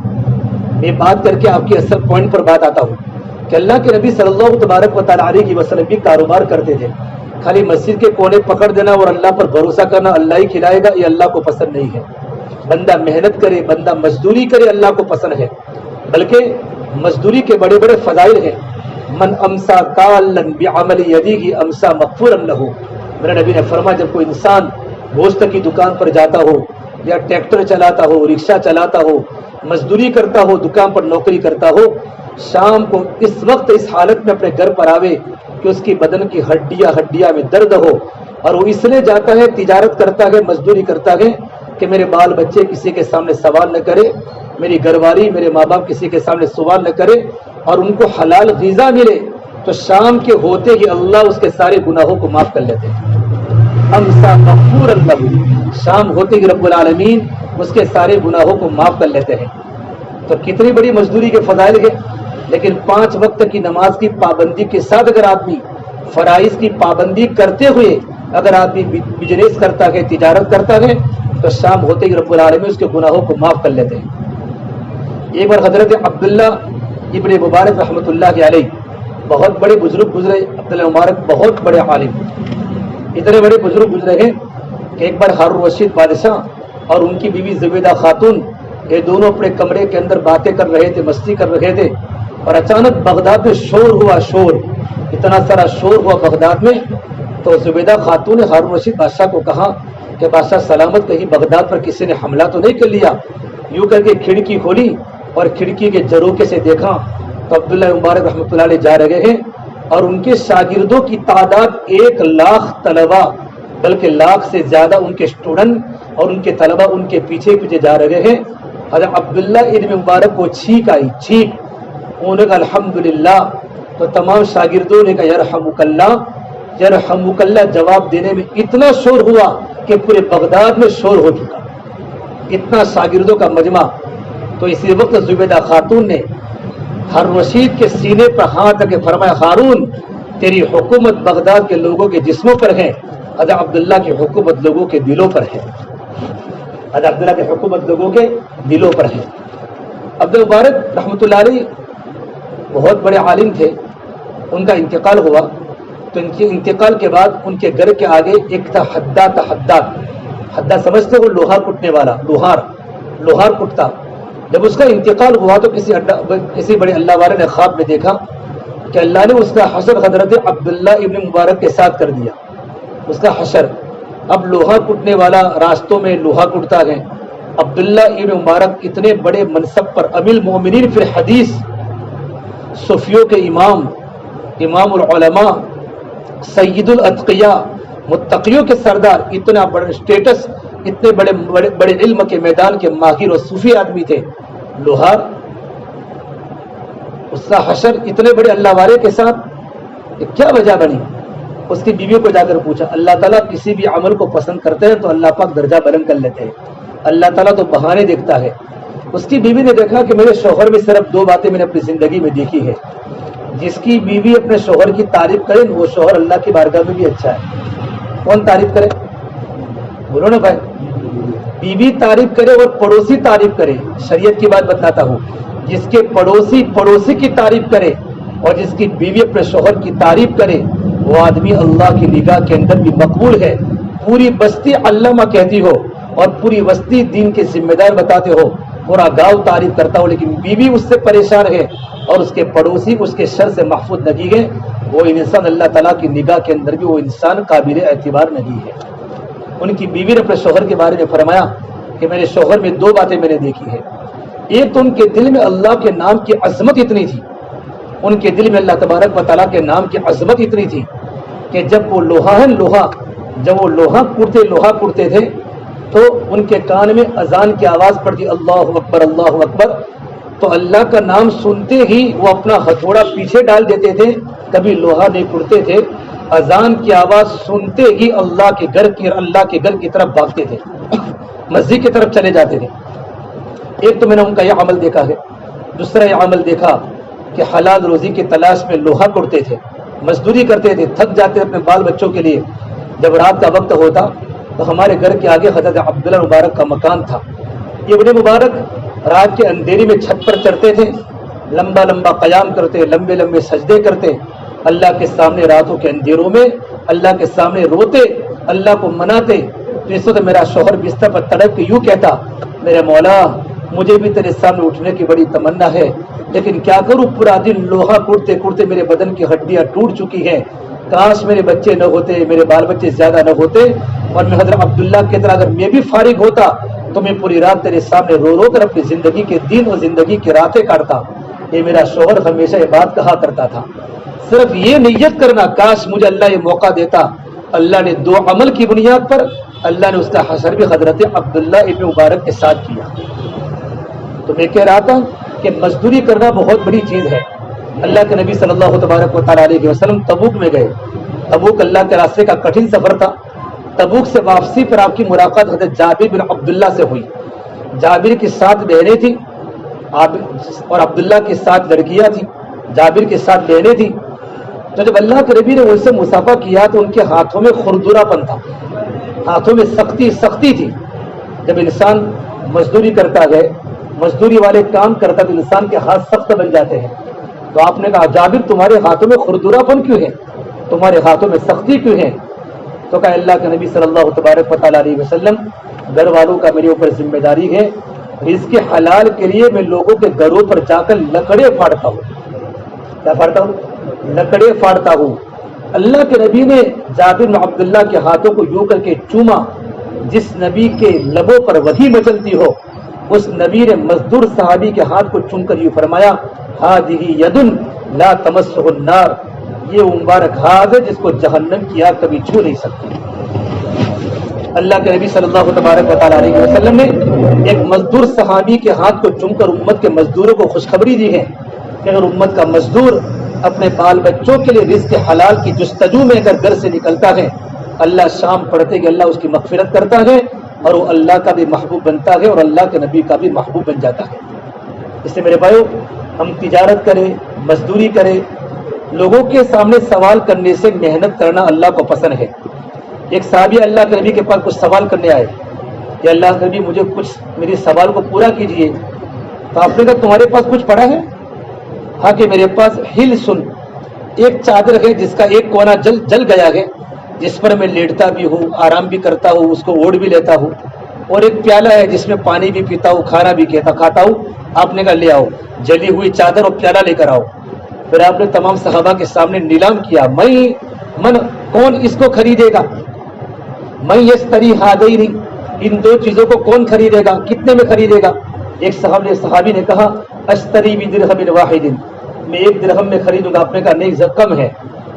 میں بات کر کے آپ کی اصل پوائنٹ پر بات آتا ہوں کہ اللہ کے نبی صلی اللہ تبارک و تعالیٰ علیہ وسلم بھی کاروبار کرتے تھے. خالی مسجد کے کونے پکڑ دینا اور اللہ پر بھروسہ کرنا اللہ ہی کھلائے گا, یہ اللہ کو پسند نہیں ہے. بندہ محنت کرے, بندہ مزدوری کرے, اللہ کو پسند ہے. بلکہ مزدوری کے بڑے بڑے فضائل ہیں. من امسا کالن بعمل یدیہ امسا مغفورا لہ. میرے نبی نے فرمایا جب کوئی انسان گوشت کی دکان پر جاتا ہو یا ٹریکٹر چلاتا ہو, رکشہ چلاتا ہو, مزدوری کرتا ہو, دکان پر نوکری کرتا ہو, شام کو اس وقت اس حالت میں اپنے گھر پر آوے کہ اس کی بدن کی ہڈیاں میں درد ہو, اور وہ اس لیے جاتا ہے, تجارت کرتا ہے, مزدوری کرتا ہے کہ میرے بال بچے کسی کے سامنے سوال نہ کرے, میری گھر والی میرے ماں باپ کسی کے سامنے سوال نہ کرے, اور ان کو حلال غذا ملے, تو شام کے ہوتے ہی اللہ اس کے سارے گناہوں کو معاف کر لیتے ہیں. امسا مغفورا لہ, شام ہوتے ہی رب العالمین اس کے سارے گناہوں کو معاف کر لیتے ہیں. تو کتنی بڑی مزدوری کے فضائل ہے. لیکن 5 وقت کی نماز کی پابندی کے ساتھ اگر آدمی فرائض کی پابندی کرتے ہوئے اگر آدمی بزنس کرتا ہے, تجارت کرتا ہے, تو شام ہوتے ہی رب العالمین اس کے گناہوں کو معاف کر لیتے ہیں. ایک بار حضرت عبداللہ ابن مبارک رحمۃ اللہ علیہ, بہت بڑے بزرگ گزرے. عبداللہ مبارک بہت بڑے عالم, اتنے بڑے بزرگ گزرے ہیں کہ ایک بار ہارون رشید بادشاہ اور ان کی بیوی زبیدہ خاتون یہ دونوں اپنے کمرے کے اندر باتیں کر رہے تھے, مستی کر رہے تھے, اور اچانک بغداد میں شور ہوا, اتنا سارا شور ہوا بغداد میں. تو زبیدہ خاتون نے ہارون رشید بادشاہ کو کہا کہ بادشاہ سلامت, کہیں بغداد پر کسی نے حملہ تو نہیں کر لیا؟ یوں کر کے کھڑکی کھولی اور کھڑکی کے جروکے سے دیکھا تو عبداللہ مبارک رحمۃ اللہ علیہ جا رہے ہیں, اور ان کے شاگردوں کی تعداد 1 لاکھ طلبہ, بلکہ لاکھ سے زیادہ ان کے اسٹوڈنٹ اور ان کے طلبہ ان کے پیچھے پیچھے جا رہے ہیں. حضرت عبداللہ ابن مبارک کو چھینک آئی, انہوں نے کہا الحمدللہ. تو تمام شاگردوں نے کہا یرحمک اللہ, یرحمک اللہ. جواب دینے میں اتنا شور ہوا کہ پورے بغداد میں شور ہو چکا, اتنا شاگردوں کا مجمع. تو اسی وقت زبیدہ خاتون نے ہارون رشید کے سینے پر ہاتھ رکھ کے فرمایا ہارون تیری حکومت بغداد کے لوگوں کے جسموں پر ہے, حضرت عبداللہ کی حکومت لوگوں کے دلوں پر ہے. حضرت عبداللہ کی حکومت لوگوں کے دلوں پر ہے. عبد المبارک رحمۃ اللہ علیہ بہت بڑے عالم تھے. ان کا انتقال ہوا تو ان کے انتقال کے بعد ان کے گھر کے آگے ایک تھا حداد سمجھتے ہو, لوہار کٹنے والا, لوہار کٹتا. جب اس کا انتقال ہوا تو کسی بڑے اللہ والے نے خواب میں دیکھا کہ اللہ نے اس کا حشر حضرت عبداللہ ابن مبارک کے ساتھ کر دیا, اس کا حشر. اب لوہا کٹنے والا راستوں میں لوہا کٹتا ہے. عبداللہ ابن مبارک اتنے بڑے منصب پر, امیر المومنین فی الحدیث, صوفیوں کے امام, امام العلماء, سید الاتقیاء, متقیوں کے سردار, اتنا بڑا اسٹیٹس, اتنے بڑے علم کے میدان کے ماہر اور صوفی آدمی تھے. لوہار, اس کا حشر اتنے بڑے اللہ والے کے ساتھ کیا وجہ بنی؟ اس کی بیوی کو جا کر پوچھا. اللہ تعالیٰ کسی بھی عمل کو پسند کرتے ہیں تو اللہ پاک درجہ بلند کر لیتے ہیں. اللہ تعالیٰ تو بہانے دیکھتا ہے. اس کی بیوی نے دیکھا کہ میرے شوہر میں صرف 2 باتیں میں نے اپنی زندگی میں دیکھی ہے. جس کی بیوی اپنے شوہر کی تعریف کرے وہ شوہر اللہ کی بارگاہ میں بھی اچھا ہے, کون تعریف کرے؟ بولو نا بھائی. بیوی تعریف کرے اور پڑوسی تعریف کرے. شریعت کی بات بتاتا ہوں. جس کے پڑوسی کی تعریف کرے اور جس کی بیوی اپنے شوہر کی تعریف کرے وہ آدمی اللہ کی نگاہ کے اندر بھی مقبول ہے. پوری بستی علامہ کہتی ہو اور پوری بستی دین کے ذمہ دار بتاتے ہو, پورا گاؤں تعریف کرتا ہو, لیکن بیوی اس سے پریشان ہے اور اس کے پڑوسی اس کے شر سے محفوظ نہیں ہے, وہ انسان اللہ تعالیٰ کی نگاہ کے اندر بھی وہ انسان قابل اعتبار نہیں ہے. ان کی بیوی نے اپنے شوہر کے بارے میں فرمایا کہ میرے شوہر میں 2 باتیں میں نے دیکھی ہے. ایک تو ان کے دل میں اللہ کے نام کی عظمت اتنی تھی, ان کے دل میں اللہ تبارک و تعالیٰ کے نام کی عظمت اتنی تھی کہ جب وہ لوہا کوڑتے تھے تو ان کے کان میں اذان کی آواز پڑتی اللہ اکبر اللہ اکبر, تو اللہ کا نام سنتے ہی وہ اپنا ہتھوڑا پیچھے ڈال دیتے تھے, کبھی لوہا نہیں کوڑتے تھے. اذان کی آواز سنتے ہی اللہ کے گھر کی طرف بھاگتے تھے, مسجد کی طرف چلے جاتے تھے. ایک تو میں نے ان کا یہ عمل دیکھا ہے. دوسرا یہ عمل دیکھا کہ حلال روزی کی تلاش میں لوہا کوڑتے تھے, مزدوری کرتے تھے, تھک جاتے اپنے بال بچوں کے لیے. جب رات کا وقت ہوتا تو ہمارے گھر کے آگے حضرت عبداللہ مبارک کا مکان تھا. یہ ابن مبارک رات کے اندھیری میں چھت پر چڑھتے تھے, لمبا لمبا قیام کرتے, لمبے لمبے سجدے کرتے, اللہ کے سامنے راتوں کے اندھیروں میں اللہ کے سامنے روتے, اللہ کو مناتے. تو اس وقت میرا شوہر بستر پر تڑپ کے یوں کہتا, میرے مولا مجھے بھی تیرے سامنے اٹھنے کی بڑی تمنا ہے, لیکن کیا کروں, پورا دن لوہا کوڑتے کوڑتے میرے بدن کی ہڈیاں ٹوٹ چکی ہیں. کاش میرے بچے نہ ہوتے, میرے بال بچے زیادہ نہ ہوتے, اور میں حضرت عبداللہ کی طرح اگر میں بھی فارغ ہوتا تو میں پوری رات تیرے سامنے رو رو کر اپنی زندگی کے دن اور زندگی کی راتیں کاٹتا. یہ میرا شوہر ہمیشہ یہ بات کہا کرتا تھا. صرف یہ نیت کرنا, کاش مجھے اللہ یہ موقع دیتا. اللہ نے 2 عمل کی بنیاد پر اللہ نے اس کا حشر بھی حضرت عبداللہ ابن مبارک کے ساتھ کیا. تو میں کہہ رہا تھا کہ مزدوری کرنا بہت بڑی چیز ہے. اللہ کے نبی صلی اللہ تبارک و تعالیٰ علیہ وسلم تبوک میں گئے. تبوک اللہ کے راستے کا کٹھن سفر تھا. تبوک سے واپسی پر آپ کی ملاقات حضرت جابر بن عبداللہ سے ہوئی. جابر کی 7 بہنیں تھیں اور عبداللہ کی 7 لڑکیاں تھیں. جابر کی 7 بہنیں تھیں. تو جب اللہ کے نبی نے ان سے مصافحہ کیا تو ان کے ہاتھوں میں خردورا پن تھا, ہاتھوں میں سختی تھی. جب انسان مزدوری کرتا ہے, مزدوری والے کام کرتا تو انسان کے ہاتھ سخت بن جاتے ہیں. تو آپ نے کہا جابر تمہارے ہاتھوں میں خردورا پن کیوں ہے, تمہارے ہاتھوں میں سختی کیوں ہے؟ تو کہا اللہ کے نبی صلی اللہ تبارک و تعالیٰ علیہ وسلم, گھر والوں کا میرے اوپر ذمہ داری ہے. رزق حلال کے لیے میں لوگوں کے گھروں پر جا کر لکڑے پھاڑتا ہوں. کیا پھاڑتا ہوں؟ لکڑے پھاڑتا ہوں. اللہ کے نبی نے جابر بن عبداللہ کے ہاتھوں کو یوں کر کے چوما. جس نبی کے لبوں پر وحی مچلتی ہو اس نبی نے مزدور صحابی کے ہاتھ کو چوم کر یوں فرمایا, ہذہ ید لا تمسہ النار, یہ مبارک ہاتھ ہے جس کو جہنم کی آگ کبھی چھو نہیں سکتی. اللہ کے نبی صلی اللہ تبارک و تعالیٰ علیہ وسلم نے ایک مزدور صحابی کے ہاتھ کو چوم کر امت کے مزدوروں کو خوشخبری دی ہے کہ اگر امت کا مزدور اپنے بال بچوں کے لیے رزق حلال کی جستجو میں اگر گھر سے نکلتا ہے, اللہ شام پڑھتے کہ اللہ اس کی مغفرت کرتا ہے اور وہ اللہ کا بھی محبوب بنتا ہے اور اللہ کے نبی کا بھی محبوب بن جاتا ہے. اس سے میرے بھائیو, ہم تجارت کریں, مزدوری کریں, لوگوں کے سامنے سوال کرنے سے محنت کرنا اللہ کو پسند ہے. ایک صحابی اللہ کے نبی کے پاس کچھ سوال کرنے آئے کہ اللہ کے نبی مجھے کچھ میری سوال کو پورا کیجئے. تو آپ نے کہا تمہارے پاس کچھ پڑا ہے؟ ہاں کہ میرے پاس ہل سن, ایک چادر ہے جس کا ایک کونا جل گیا ہے, جس پر میں لیٹتا بھی ہوں, آرام بھی کرتا ہوں, اس کو اوڑھ بھی لیتا ہوں, اور ایک پیالہ ہے جس میں پانی بھی پیتا ہوں, کھانا بھی کھاتا ہوں. آپ نے کہا لے آؤ جلی ہوئی چادر اور پیالہ لے کر آؤ. پھر آپ نے تمام صحابہ کے سامنے نیلام کیا, کون اس کو خریدے گا؟ میں یشتری ہذین, ان 2 چیزوں کو کون خریدے گا, کتنے میں خریدے گا؟ ایک صحابی نے کہا اشتری بدرہم واحد, میں 1 درہم میں خریدوں گا. آپ نے کہا نہیں کم ہے.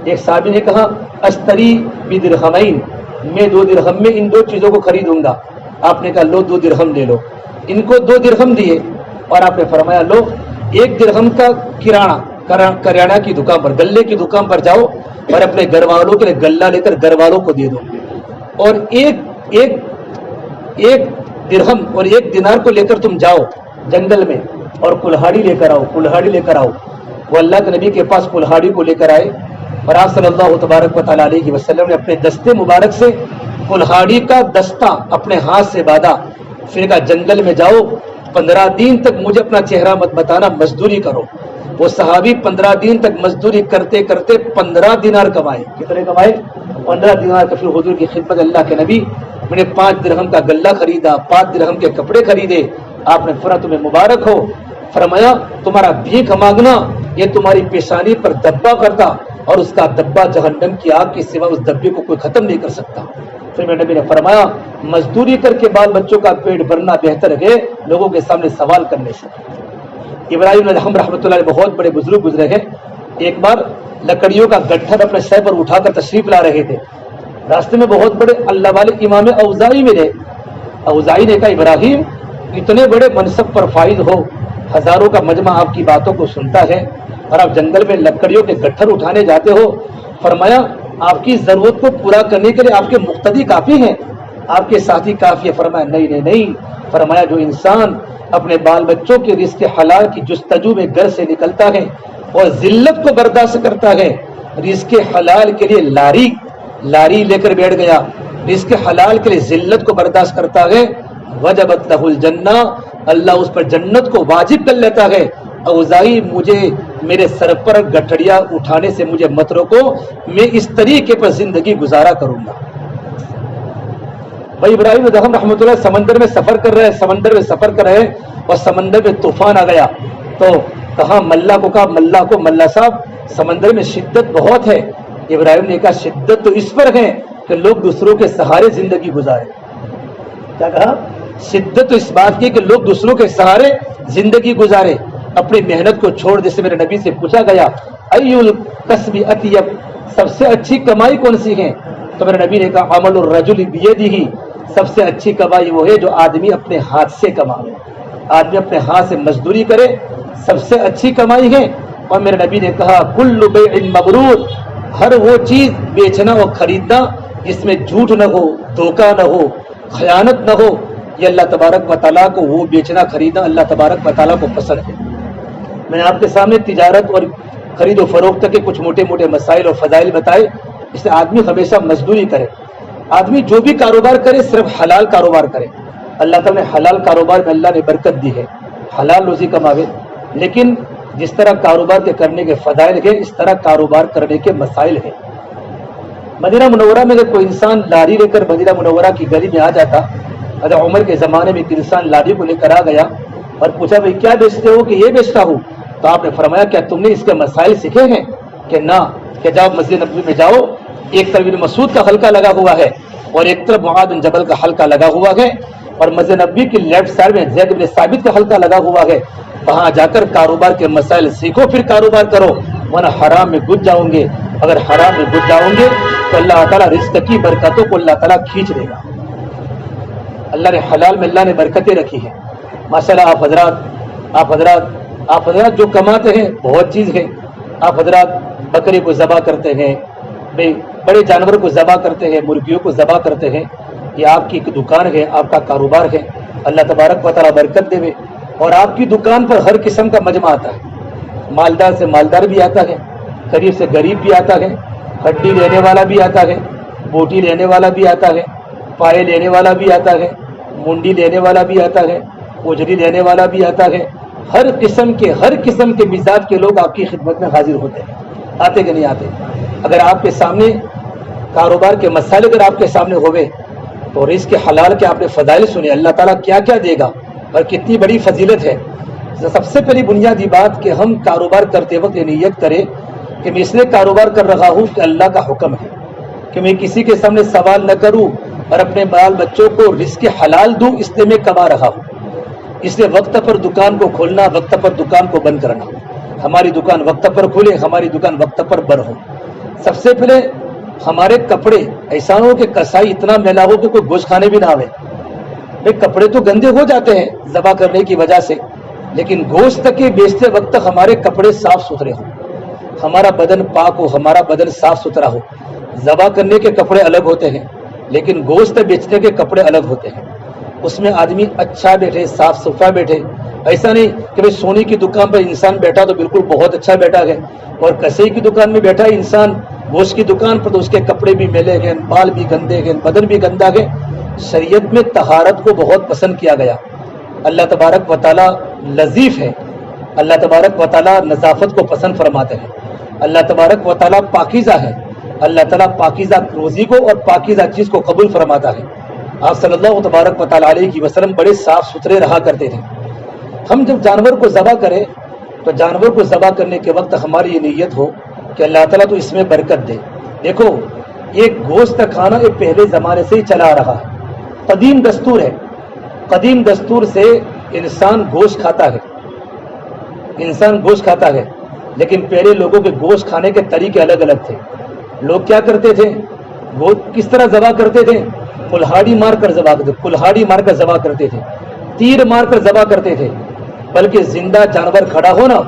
ایک صحابی نے کہا اشتری بدرہمین, میں 2 درہم میں ان 2 چیزوں کو خریدوں گا. آپ نے کہا لو 2 درہم لے لو. ان کو 2 درہم دیے اور آپ نے فرمایا لو 1 درہم کا کریانہ کی دکان پر, گلے کی دکان پر جاؤ اور اپنے گھر والوں کے لیے گلہ لے کر گھر والوں کو دے دو, اور ایک درہم اور 1 دینار کو لے کر تم جاؤ جنگل میں اور کلہاڑی لے کر آؤ. وہ اللہ کے نبی کے پاس کلہاڑی کو لے کر آئے اور آپ صلی اللہ تبارک و تعالیٰ علیہ وسلم نے اپنے دستے مبارک سے کلہاڑی کا دستہ اپنے ہاتھ سے باندھا، پھر کہا جنگل میں جاؤ، 15 دن تک مجھے اپنا چہرہ مت بتانا، مزدوری کرو۔ وہ صحابی 15 دن تک مزدوری کرتے کرتے 15 دینار کمائے۔ کتنے کمائے؟ 15 دینار کا۔ پھر حضور کی خدمت اللہ کے نبی، میں نے 5 درہم کا غلہ خریدا، 5 درہم کے کپڑے خریدے۔ آپ نے فرمایا تمہیں مبارک ہو، فرمایا تمہارا بھیک مانگنا یہ تمہاری پیشانی پر دبا کرتا، اور اس کا دبا جہنم کی آگ کے سوا اس دبے کو کوئی ختم نہیں کر سکتا۔ پھر میرے نبی نے فرمایا مزدوری کر کے بال بچوں کا پیٹ بھرنا بہتر ہے لوگوں کے سامنے سوال کرنے سے۔ ابراہیم الحم رحمۃ اللہ علیہ بہت بڑے بزرگ گزرے ہیں، ایک بار لکڑیوں کا گٹھر اپنے سر پر اٹھا کر تشریف لا رہے تھے، راستے میں بہت بڑے اللہ والے امام اوزاعی ملے۔ اوزاعی نے کہا ابراہیم اتنے بڑے منصب پر فائز ہو، ہزاروں کا مجمع آپ کی باتوں کو سنتا ہے اور آپ جنگل میں لکڑیوں کے گٹھر اٹھانے جاتے ہو، فرمایا آپ کی ضرورت کو پورا کرنے کے لیے آپ کے مقتدی کافی ہیں، آپ کے ساتھی کافی ہے؟ فرمایا نہیں، فرمایا جو انسان اپنے بال بچوں کے رزق حلال کی جستجو میں گھر سے نکلتا ہے اور ذلت کو برداشت کرتا ہے، رزق حلال کے لیے لاری لے کر بیٹھ گیا، رزق حلال کے لیے ذلت کو برداشت کرتا ہے، وجبت لہ الجنہ، اللہ اس پر جنت کو واجب کر لیتا ہے۔ اوزاعی مجھے میرے سر پر گٹھڑیاں اٹھانے سے مجھے مت روکو، میں اس طریقے پر زندگی گزارا کروں گا۔ بھائی ابراہیم الحم رحمۃ اللہ سمندر میں سفر کر رہے ہیں اور سمندر میں طوفان آ گیا، تو کہا ملا کو ملا صاحب سمندر میں شدت بہت ہے۔ ابراہیم نے کہا شدت تو اس پر ہے کہ لوگ دوسروں کے سہارے زندگی گزارے۔ کیا کہا؟ شدت تو اس بات کی کہ لوگ دوسروں کے سہارے زندگی گزارے، اپنی محنت کو چھوڑ۔ جیسے میرے نبی سے پوچھا گیا ای الکسب اطیب، سب سے اچھی کمائی کون سی ہے؟ تو میرے نبی نے کہا عمل الرجل بیدہ، سب سے اچھی کمائی وہ ہے جو آدمی اپنے ہاتھ سے کمائے، آدمی اپنے ہاتھ سے مزدوری کرے، سب سے اچھی کمائی ہے۔ اور میرے نبی نے کہا کل بیع مبرور، ہر وہ چیز بیچنا اور خریدنا جس میں جھوٹ نہ ہو، دھوکہ نہ ہو، خیانت نہ ہو، یہ اللہ تبارک و تعالیٰ کو وہ بیچنا خریدنا اللہ تبارک و تعالیٰ کو پسند ہے۔ میں نے آپ کے سامنے تجارت اور خرید و فروخت کے کچھ موٹے موٹے مسائل اور فضائل بتائے، اس سے آدمی ہمیشہ مزدوری کرے، آدمی جو بھی کاروبار کرے صرف حلال کاروبار کرے۔ اللہ تعالیٰ نے حلال کاروبار میں اللہ نے برکت دی ہے، حلال روزی کماوے، لیکن جس طرح کاروبار کے کرنے کے فضائل ہیں اس طرح کاروبار کرنے کے مسائل ہیں۔ مدینہ منورہ میں اگر کوئی انسان لاری لے کر مدینہ منورہ کی گلی میں آ جاتا، حضرت عمر کے زمانے میں ایک انسان لاری کو لے کر آ گیا اور پوچھا بھائی کیا بیچتے ہو؟ کہ یہ بیچتا ہوں۔ تو آپ نے فرمایا کیا تم نے اس کے مسائل سیکھے ہیں؟ کہ نہ، کہ جاؤ مسجد نبوی میں جاؤ، ایک طرف ابن مسعود کا حلقہ لگا ہوا ہے اور ایک طرف معاذ بن جبل کا حلقہ لگا ہوا ہے، اور مسجد نبوی کی لیفٹ سائڈ میں زید بن ثابت کا حلقہ لگا ہوا ہے، وہاں جا کر کاروبار کے مسائل سیکھو پھر کاروبار کرو، ورنہ حرام میں گھس جاؤ گے۔ اگر حرام میں گھس جاؤ گے تو اللہ تعالیٰ رزق کی برکتوں کو اللہ تعالیٰ کھینچ لے گا۔ اللہ نے حلال میں اللہ نے برکتیں رکھی ہیں ماشاءاللہ۔ آپ حضرات جو کماتے ہیں بہت چیز ہے، آپ حضرات بکرے کو ذبح کرتے ہیں، بڑے جانور کو ذبح کرتے ہیں، مرغیوں کو ذبح کرتے ہیں، یہ آپ کی ایک دکان ہے، آپ کا کاروبار ہے، اللہ تبارک و تعالیٰ برکت دے۔ اور آپ کی دکان پر ہر قسم کا مجمع آتا ہے، مالدار سے مالدار بھی آتا ہے، غریب سے غریب بھی آتا ہے، ہڈی لینے والا بھی آتا ہے، بوٹی لینے والا بھی آتا ہے، پائے لینے والا بھی آتا ہے، منڈی لینے والا بھی آتا ہے، اجری لینے والا بھی آتا ہے، ہر قسم کے مزاج کے لوگ آپ کی خدمت میں حاضر ہوتے ہیں، آتے کہ نہیں آتے؟ اگر آپ کے سامنے کاروبار کے مسائل اگر آپ کے سامنے ہوئے تو رزق حلال کے آپ نے فضائل سنے، اللہ تعالیٰ کیا کیا دے گا اور کتنی بڑی فضیلت ہے۔ سب سے پہلی بنیادی بات کہ ہم کاروبار کرتے وقت یہ نیت کریں کہ میں اس لیے کاروبار کر رہا ہوں کہ اللہ کا حکم ہے، کہ میں کسی کے سامنے سوال نہ کروں اور اپنے بال بچوں کو رزق حلال دوں، اس لیے میں کما رہا ہوں، اس لیے وقت پر دکان کو کھولنا، وقت پر دکان کو بند کرنا، ہماری دکان وقت پر کھلے، ہماری دکان وقت پر بند ہو۔ سب سے پہلے ہمارے کپڑے ایسا ہو کہ کسائی اتنا میلا ہو کہ کوئی گوشت کھانے بھی نہ آوے۔ بھائی کپڑے تو گندے ہو جاتے ہیں ذبح کرنے کی وجہ سے، لیکن گوشت کے بیچتے وقت ہمارے کپڑے صاف ستھرے ہوں، ہمارا بدن پاک ہو، ہمارا بدن صاف ستھرا ہو۔ ذبح کرنے کے کپڑے الگ ہوتے ہیں لیکن گوشت بیچنے کے کپڑے الگ ہوتے ہیں، اس میں آدمی اچھا بیٹھے، صاف ستھرا بیٹھے، ایسا نہیں کہ بھائی سونے کی دکان پر انسان بیٹھا تو بالکل بہت اچھا بیٹھا ہے اور کسائی کی دکان میں بیٹھا انسان گوشت کی دکان پر تو اس کے کپڑے بھی میلے گئے، بال بھی گندے گئے، بدن بھی گندا گئے۔ شریعت میں طہارت کو بہت پسند کیا گیا۔ اللہ تبارک و تعالیٰ لطیف ہے، اللہ تبارک و تعالیٰ نظافت کو پسند فرماتے ہیں، اللہ تبارک و تعالیٰ پاکیزہ ہے، اللہ تعالیٰ پاکیزہ روزی کو اور پاکیزہ چیز کو قبول فرماتا ہے۔ آپ صلی اللہ تبارک و تعالیٰ علیہ وسلم بڑے صاف ستھرے رہا کرتے تھے۔ ہم جب جانور کو ذبح کریں تو جانور کو ذبح کرنے کے وقت ہماری یہ نیت ہو کہ اللہ تعالیٰ تو اس میں برکت دے۔ دیکھو یہ گوشت کھانا یہ پہلے زمانے سے ہی چلا آ رہا ہے، قدیم دستور ہے، قدیم دستور سے انسان گوشت کھاتا ہے، انسان گوشت کھاتا ہے، لیکن پہلے لوگوں کے گوشت کھانے کے طریقے الگ الگ تھے۔ لوگ کیا کرتے تھے، گوشت کس طرح ذبح کرتے تھے، کلہاڑی مار کر ذبح کرتے، کلہاڑی مار کر ذبح کرتے تھے، تیر مار کر ذبح کرتے تھے، بلکہ زندہ جانور کھڑا ہو نا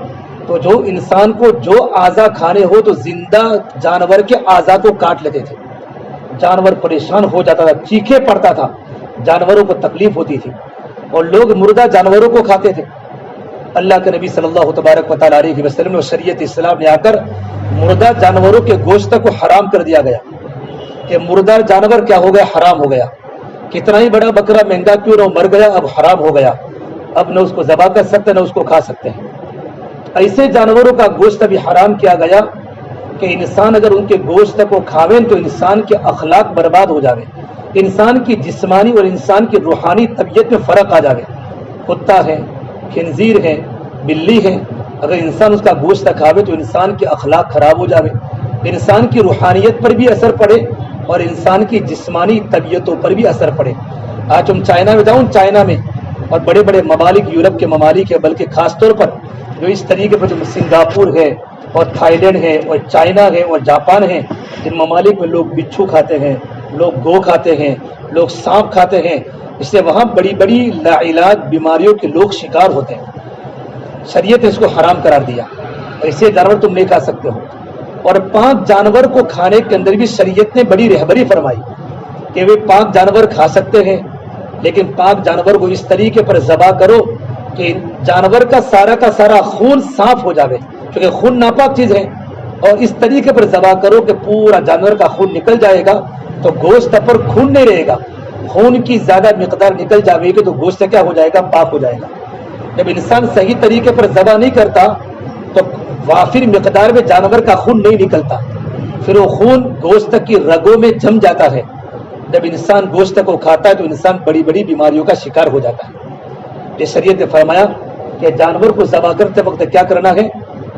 تو جو انسان کو جو اعضا کھانے ہو تو زندہ جانور کے اعضا کو کاٹ لیتے تھے۔ جانور پریشان ہو جاتا تھا، چیخے پڑتا تھا، جانوروں کو تکلیف ہوتی تھی، اور لوگ مردہ جانوروں کو کھاتے تھے۔ اللہ کے نبی صلی اللہ تبارک و تعالیٰ علیہ وسلم نے شریعت اسلام نے آ کر مردہ جانوروں کے گوشت کو حرام کر دیا گیا کہ مردہ جانور کیا ہو گیا، حرام ہو گیا۔ کتنا ہی بڑا بکرا مہنگا کیوں نہ مر گیا، اب حرام ہو گیا، اب نہ اس کو ذبح کر سکتے نہ اس کو کھا سکتے ہیں۔ ایسے جانوروں کا گوشت بھی حرام کیا گیا کہ انسان اگر ان کے گوشت کو کھاویں تو انسان کے اخلاق برباد ہو جاوے، انسان کی جسمانی اور انسان کی روحانی طبیعت میں فرق آ جاوے۔ کتا ہے، خنزیر ہے، بلی ہے، اگر انسان اس کا گوشت کھاوے تو انسان کے اخلاق خراب ہو جاوے، انسان کی روحانیت پر بھی اثر پڑے اور انسان کی جسمانی طبیعتوں پر بھی اثر پڑے۔ آج تم چائنا میں جاؤ، چائنا میں اور بڑے بڑے ممالک، یورپ کے ممالک ہے، بلکہ خاص طور پر جو اس طریقے پر جو سنگاپور ہے اور تھائی لینڈ ہے اور چائنا ہے اور جاپان ہے، جن ممالک میں لوگ بچھو کھاتے ہیں، لوگ گو کھاتے ہیں، لوگ سانپ کھاتے ہیں، اس سے وہاں بڑی بڑی لاعلاج بیماریوں کے لوگ شکار ہوتے ہیں۔ شریعت نے اس کو حرام قرار دیا، ایسے جانور تم نہیں کھا سکتے ہو۔ اور پاک جانور کو کھانے کے اندر بھی شریعت نے بڑی رہبری فرمائی کہ وہ پاک جانور کھا سکتے ہیں، لیکن پاک جانور کو اس طریقے پر ذبح کرو کہ جانور کا سارا خون صاف ہو جاوے، کیونکہ خون ناپاک چیز ہے، اور اس طریقے پر ذبح کرو کہ پورا جانور کا خون نکل جائے گا تو گوشت پر خون نہیں رہے گا، خون کی زیادہ مقدار نکل جائے گی تو گوشت کیا ہو جائے گا، پاک ہو جائے گا۔ جب انسان صحیح طریقے پر ذبح نہیں کرتا تو وافر مقدار میں جانور کا خون نہیں نکلتا، پھر وہ خون گوشت کی رگوں میں جم جاتا ہے۔ جب انسان گوشت کو کھاتا ہے تو انسان بڑی بڑی بیماریوں کا شکار ہو جاتا ہے۔ یہ شریعت نے فرمایا کہ جانور کو ذبح کرتے وقت کیا کرنا ہے،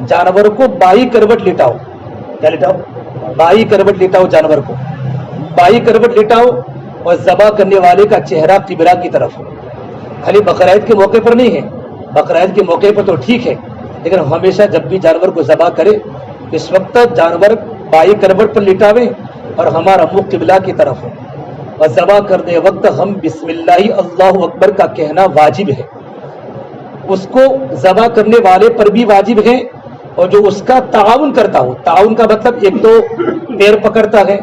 جانور کو 22 کروٹ لٹاؤ۔ کیا لٹاؤ؟ 22 کروٹ لٹاؤ، جانور کو 22 کروٹ لٹاؤ، اور ذبح کرنے والے کا چہرہ قبلہ کی طرف ہو۔ خالی بقرعید کے موقع پر نہیں ہے، بقرعید کے موقع پر تو ٹھیک ہے، لیکن ہمیشہ جب بھی جانور کو ذبح کرے اس وقت جانور 22 کروٹ پر لٹاوے اور ہمارا منہ قبلہ کی طرف ہو، اور ذبح کرنے وقت ہم بسم اللہ اللہ اکبر کا کہنا واجب ہے، اس کو ذبح کرنے والے پر بھی واجب ہے، اور جو اس کا تعاون کرتا ہو، تعاون کا مطلب ایک تو پیر پکڑتا ہے،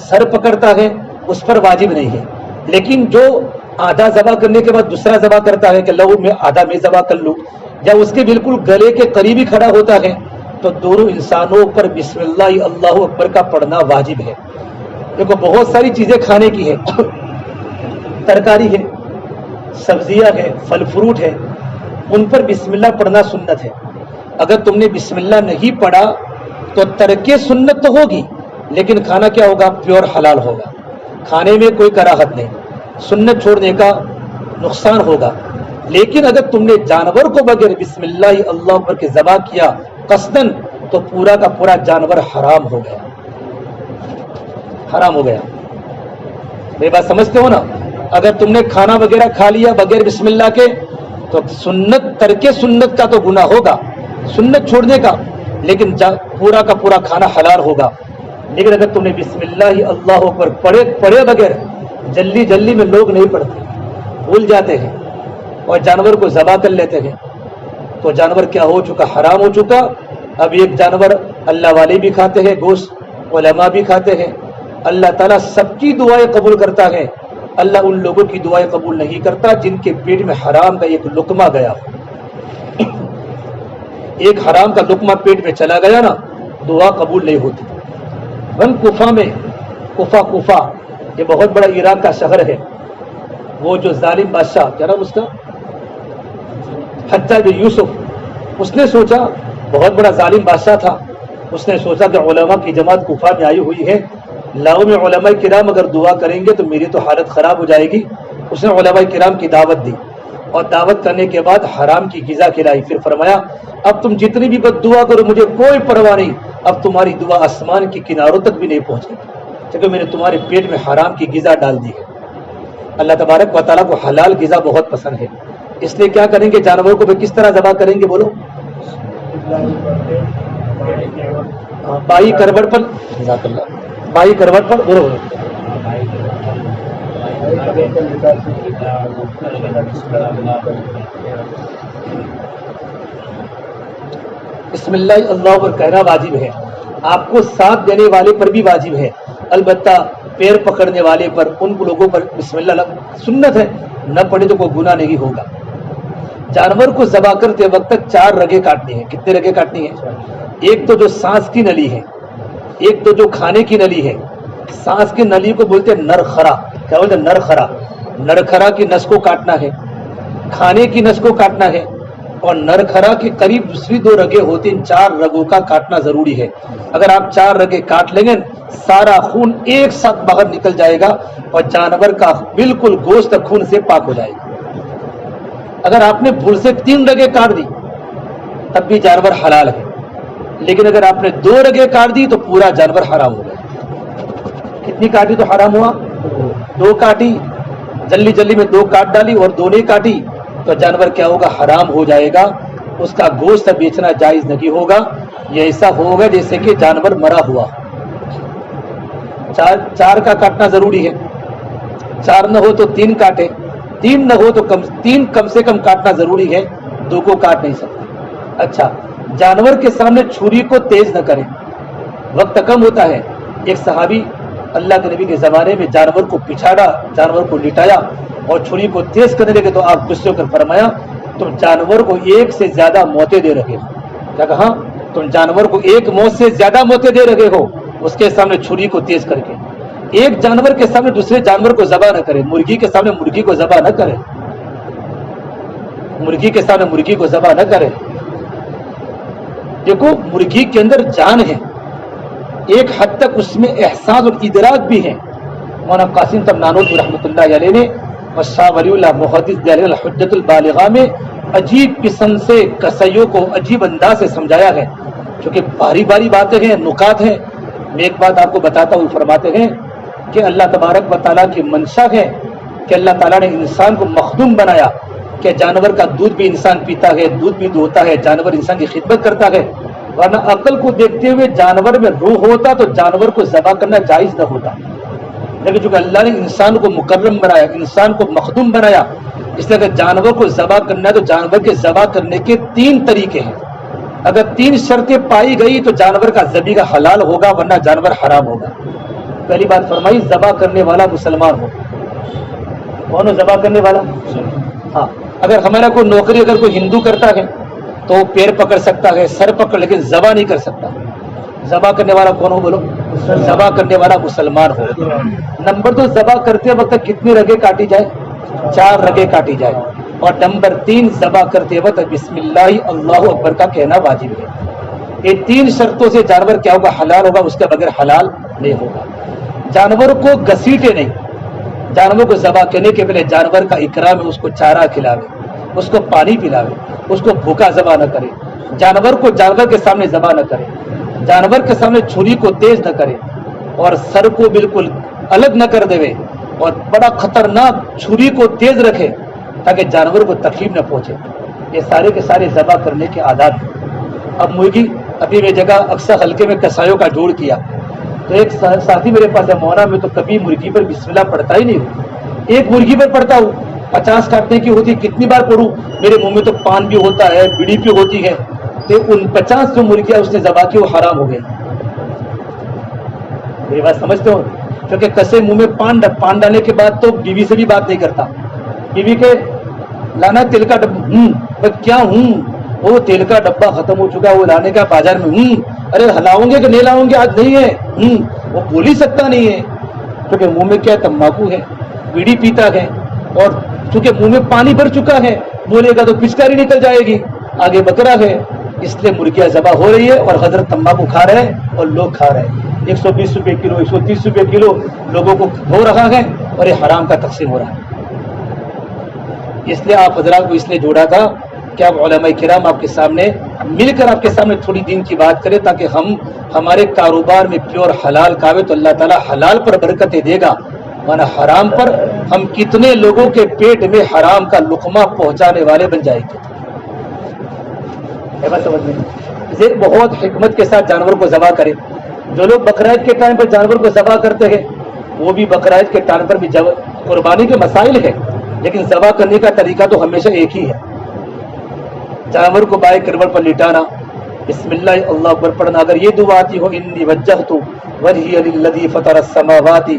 سر پکڑتا ہے، اس پر واجب نہیں ہے، لیکن جو آدھا ذبح کرنے کے بعد دوسرا ذبح کرتا ہے کہ لو میں آدھا میں ذبح کر لوں، یا اس کے بالکل گلے کے قریب ہی کھڑا ہوتا ہے، تو دونوں انسانوں پر بسم اللہ اللہ اکبر کا پڑھنا واجب ہے۔ دیکھو بہت ساری چیزیں کھانے کی ہے، ترکاری ہے، سبزیاں ہے، پھل فروٹ ہے، ان پر بسم اللہ پڑھنا سنت ہے۔ اگر تم نے بسم اللہ نہیں پڑھا تو ترک سنت تو ہوگی، لیکن کھانا کیا ہوگا، پیور حلال ہوگا، کھانے میں کوئی کراہت نہیں، سنت چھوڑنے کا نقصان ہوگا۔ لیکن اگر تم نے جانور کو بغیر بسم اللہ اللہ اکبر کے ذبح کیا قصدن تو پورا کا پورا جانور حرام ہو گیا، حرام ہو گیا۔ میری بات سمجھتے ہو نا؟ اگر تم نے کھانا وغیرہ کھا لیا بغیر بسم اللہ کے تو سنت، ترک سنت کا تو گناہ ہوگا، سنت چھوڑنے کا، لیکن پورا کا پورا کھانا حلال ہوگا۔ لیکن اگر تم نے بسم اللہ اللہ اکبر پڑھے بغیر، جلدی میں لوگ نہیں پڑھتے، بھول جاتے ہیں اور جانور کو ذبح کر لیتے ہیں، تو جانور کیا ہو چکا، حرام ہو چکا۔ اب ایک جانور اللہ والے بھی کھاتے ہیں گوشت، علماء بھی کھاتے ہیں، اللہ تعالیٰ سب کی دعائیں قبول کرتا ہے، اللہ ان لوگوں کی دعائیں قبول نہیں کرتا جن کے پیٹ میں حرام کا ایک لقمہ گیا، ایک حرام کا لقمہ پیٹ میں چلا گیا نا، دعا قبول نہیں ہوتی۔ ون کوفہ میں، کوفہ یہ بہت بڑا عراق کا شہر ہے، وہ جو ظالم بادشاہ کیا نام اس کا، حجاج بن یوسف، اس نے سوچا، بہت بڑا ظالم بادشاہ تھا، اس نے سوچا کہ علماء کی جماعت کوفہ میں آئی ہوئی ہے، لاؤ میں علماء کرام اگر دعا کریں گے تو میری تو حالت خراب ہو جائے گی۔ اس نے علماء کرام کی دعوت دی، اور دعوت کرنے کے بعد حرام کی غذا کھلائی، پھر فرمایا اب تم جتنی بھی بد دعا کرو مجھے کوئی پرواہ نہیں، اب تمہاری دعا آسمان کی کناروں تک بھی نہیں پہنچے گی، کیونکہ میں نے تمہارے پیٹ میں حرام کی غذا ڈال دی ہے۔ اللہ تبارک و تعالیٰ کو حلال غذا بہت پسند ہے، اس لیے کیا کریں گے، جانور کو بھی کس طرح ذبح کریں گے، بولو، بائی کروٹ پر، جزاک اللہ، بائی کروٹ پر، بولو بسم اللہ اللہ پر کہنا واجب ہے، آپ کو ساتھ دینے والے پر بھی واجب ہے، البتہ پیر پکڑنے والے پر، ان لوگوں پر بسم اللہ سنت ہے، نہ پڑھے تو کوئی گناہ نہیں ہوگا۔ جانور کو ذبح کرتے وقت 4 رگیں کاٹنی ہیں۔ کتنے رگیں کاٹنی ہیں؟ ایک تو جو سانس کی نلی ہے، ایک تو جو کھانے کی نلی ہے۔ سانس کی نلی کو بولتے ہیں نرخرا، کیا بولتے ہیں؟ نرخرا، نرخرا کی نس کو کاٹنا ہے، کھانے کی نس کو کاٹنا ہے، اور نرخرا کے قریب دوسری 2 رگیں ہوتی ہیں، 4 رگوں کا کاٹنا ضروری ہے۔ اگر آپ 4 رگیں کاٹ لیں گے سارا خون ایک ساتھ باہر نکل جائے گا اور جانور کا بالکل گوشت خون سے پاک ہو جائے گا۔ اگر آپ نے بھول سے 3 رگیں کاٹ دی تب بھی جانور حلال ہے، لیکن اگر آپ نے 2 رگیں کاٹ دی تو پورا جانور حرام ہو گیا۔ کتنی کاٹی تو حرام ہوا؟ 2 کاٹی، جلدی جلدی میں 2 کاٹ ڈالی اور 2 نہیں کاٹی تو جانور کیا ہوگا؟ حرام ہو جائے گا، اس کا گوشت بیچنا جائز نہیں ہوگا۔ یہ ایسا ہوگا جیسے کہ جانور مرا ہوا۔ 4 کا کاٹنا ضروری ہے، 4 نہ ہو تو 3 کاٹے، 3 نہ ہو تو 3 کم سے کم کاٹنا ضروری ہے، 2 کو کاٹ نہیں سکتے۔ اچھا، جانور کے سامنے چھری کو تیز نہ کریں، وقت کم ہوتا ہے۔ ایک صحابی اللہ کے نبی کے زمانے میں جانور کو پچھاڑا، جانور کو لٹایا اور چھری کو تیز کرنے لگے تو آپ غصے ہو کر فرمایا تم جانور کو 1 سے زیادہ موتیں دے رہے ہو۔ کیا کہا؟ تم جانور کو 1 موت سے زیادہ موتیں دے رہے ہو اس کے سامنے چھری کو تیز کر کے۔ ایک جانور کے سامنے دوسرے جانور کو ذبح نہ کرے، مرغی کے سامنے مرغی کو ذبح نہ کرے، مرغی کے سامنے مرغی کو ذبح نہ کرے۔ دیکھو مرغی کے اندر جان ہے، ایک حد تک اس میں احساس اور ادراک بھی ہے۔ مولانا قاسم صاحب نانوتوی رحمۃ اللہ علیہ نے اور شاہ ولی اللہ محدث علیہ الحجۃ البالغہ میں عجیب قسم سے قصیوں کو عجیب انداز سے سمجھایا ہے، کیونکہ باری باری باتیں ہیں، نکات ہیں۔ میں ایک بات آپ کو بتاتا ہوں، فرماتے ہیں کہ اللہ تبارک و تعالیٰ کی منشا ہے کہ اللہ تعالیٰ نے انسان کو مخدوم بنایا، کہ جانور کا دودھ بھی انسان پیتا ہے، دودھ بھی دھوتا ہے، جانور انسان کی خدمت کرتا ہے، ورنہ عقل کو دیکھتے ہوئے جانور میں روح ہوتا تو جانور کو ذبح کرنا جائز نہ ہوتا۔ لیکن چونکہ اللہ نے انسان کو مکرم بنایا، انسان کو مخدوم بنایا، اس لیے اگر جانور کو ذبح کرنا ہے تو جانور کے ذبح کرنے کے 3 طریقے ہیں۔ اگر 3 شرطیں پائی گئی تو جانور کا ذبیحہ حلال ہوگا، ورنہ جانور حرام ہوگا۔ پہلی بات فرمائی، ذبح کرنے والا مسلمان ہو۔ کون ہو ذبح کرنے والا؟ ہاں، اگر ہمارا کوئی نوکری اگر کوئی ہندو کرتا ہے تو وہ پیر پکڑ سکتا ہے، سر پکڑ، لیکن ذبح نہیں کر سکتا۔ ذبح کرنے والا کون ہو؟ بولو، ذبح کرنے والا مسلمان ہو۔ نمبر 2، ذبح کرتے وقت کتنی رگیں کاٹی جائے؟ 4 رگیں کاٹی جائے۔ اور نمبر 3، ذبح کرتے وقت بسم اللہ اللہ اکبر کا کہنا واجب ہے۔ یہ 3 شرطوں سے جانور کیا ہوگا؟ حلال ہوگا، اس کے بغیر حلال نہیں ہوگا۔ جانور کو گھسیٹے نہیں، جانور کو ذبح کرنے کے پہلے جانور کا اکرام ہے، اس کو چارہ کھلاوے، اس کو پانی پلاوے، اس کو بھوکا ذبح نہ کرے، جانور کو جانور کے سامنے ذبح نہ کرے، جانور کے سامنے چھری کو تیز نہ کرے، اور سر کو بالکل الگ نہ کر دے، اور بڑا خطرناک چھری کو تیز رکھے تاکہ جانور کو تکلیف نہ پہنچے۔ یہ سارے کے سارے ذبح کرنے کے آداب ہیں۔ اب مرغی، ابھی میں جگہ اکثر ہلکے میں کسائیوں کا جوڑ کیا تو ایک ساتھی میرے پاس ہے، مولانا میں تو کبھی مرغی پر بسم اللہ پڑھتا ہی نہیں ہوں، ایک مرغی پر پڑھتا ہوں، 50 کاٹنے کی ہوتی، کتنی بار پڑھوں؟ میرے منہ میں تو پان بھی ہوتا ہے، بیڑی بھی ہوتی ہے، تو ان 50 جو مرغیاں اس نے ذبح کی وہ حرام ہو گئی۔ میری بات سمجھتے ہو؟ کیونکہ کسے منہ میں پان ڈالنے کے بعد تو بیوی سے بھی بات نہیں کرتا، بیوی کے لانا تیل کا ڈبہ، کیا وہ تیل کا ڈبہ ختم ہو چکا ہے، وہ لانے کا بازار میں، ارے ہلاؤں گے کہ نہیں لاؤں گے؟ آج نہیں ہے، وہ بول ہی سکتا نہیں ہے کیونکہ منہ میں کیا تمباکو ہے، بیڑی پیتا ہے، اور چونکہ منہ میں پانی بھر چکا ہے، بولے گا تو پچکاری نکل جائے گی، آگے بکرا ہے، اس لیے مرغیاں ذبح ہو رہی ہے اور حضرت تمباکو کھا رہے ہیں اور لوگ کھا رہے ہیں، 120 روپے کلو 130 روپے کلو لوگوں کو ہو رہا ہے اور یہ حرام کا تقسیم ہو رہا ہے۔ اس لیے آپ حضرات کو اس لیے جوڑا تھا کہ آپ علماء کرام آپ کے سامنے مل کر آپ کے سامنے تھوڑی دین کی بات کریں، تاکہ ہم ہمارے کاروبار میں پیور حلال کھاوے تو اللہ تعالیٰ حلال پر برکتیں دے گا، ورنہ حرام پر ہم کتنے لوگوں کے پیٹ میں حرام کا لقمہ پہنچانے والے بن جائیں گے۔ سمجھ میں بہت حکمت کے ساتھ جانور کو ذبح کرے۔ جو لوگ بقرعید کے ٹائم پر جانور کو ذبح کرتے ہیں وہ بھی بقرعید کے ٹائم پر بھی قربانی کے مسائل ہے، لیکن ذبح کرنے کا طریقہ تو ہمیشہ ایک ہی ہے۔ جانور کو بائیں کروٹ پر لٹانا، بسم اللہ اللہ اکبر پڑھنا، اگر یہ دعا آتی ہو انی وجہت وجہی للذی فطر السماوات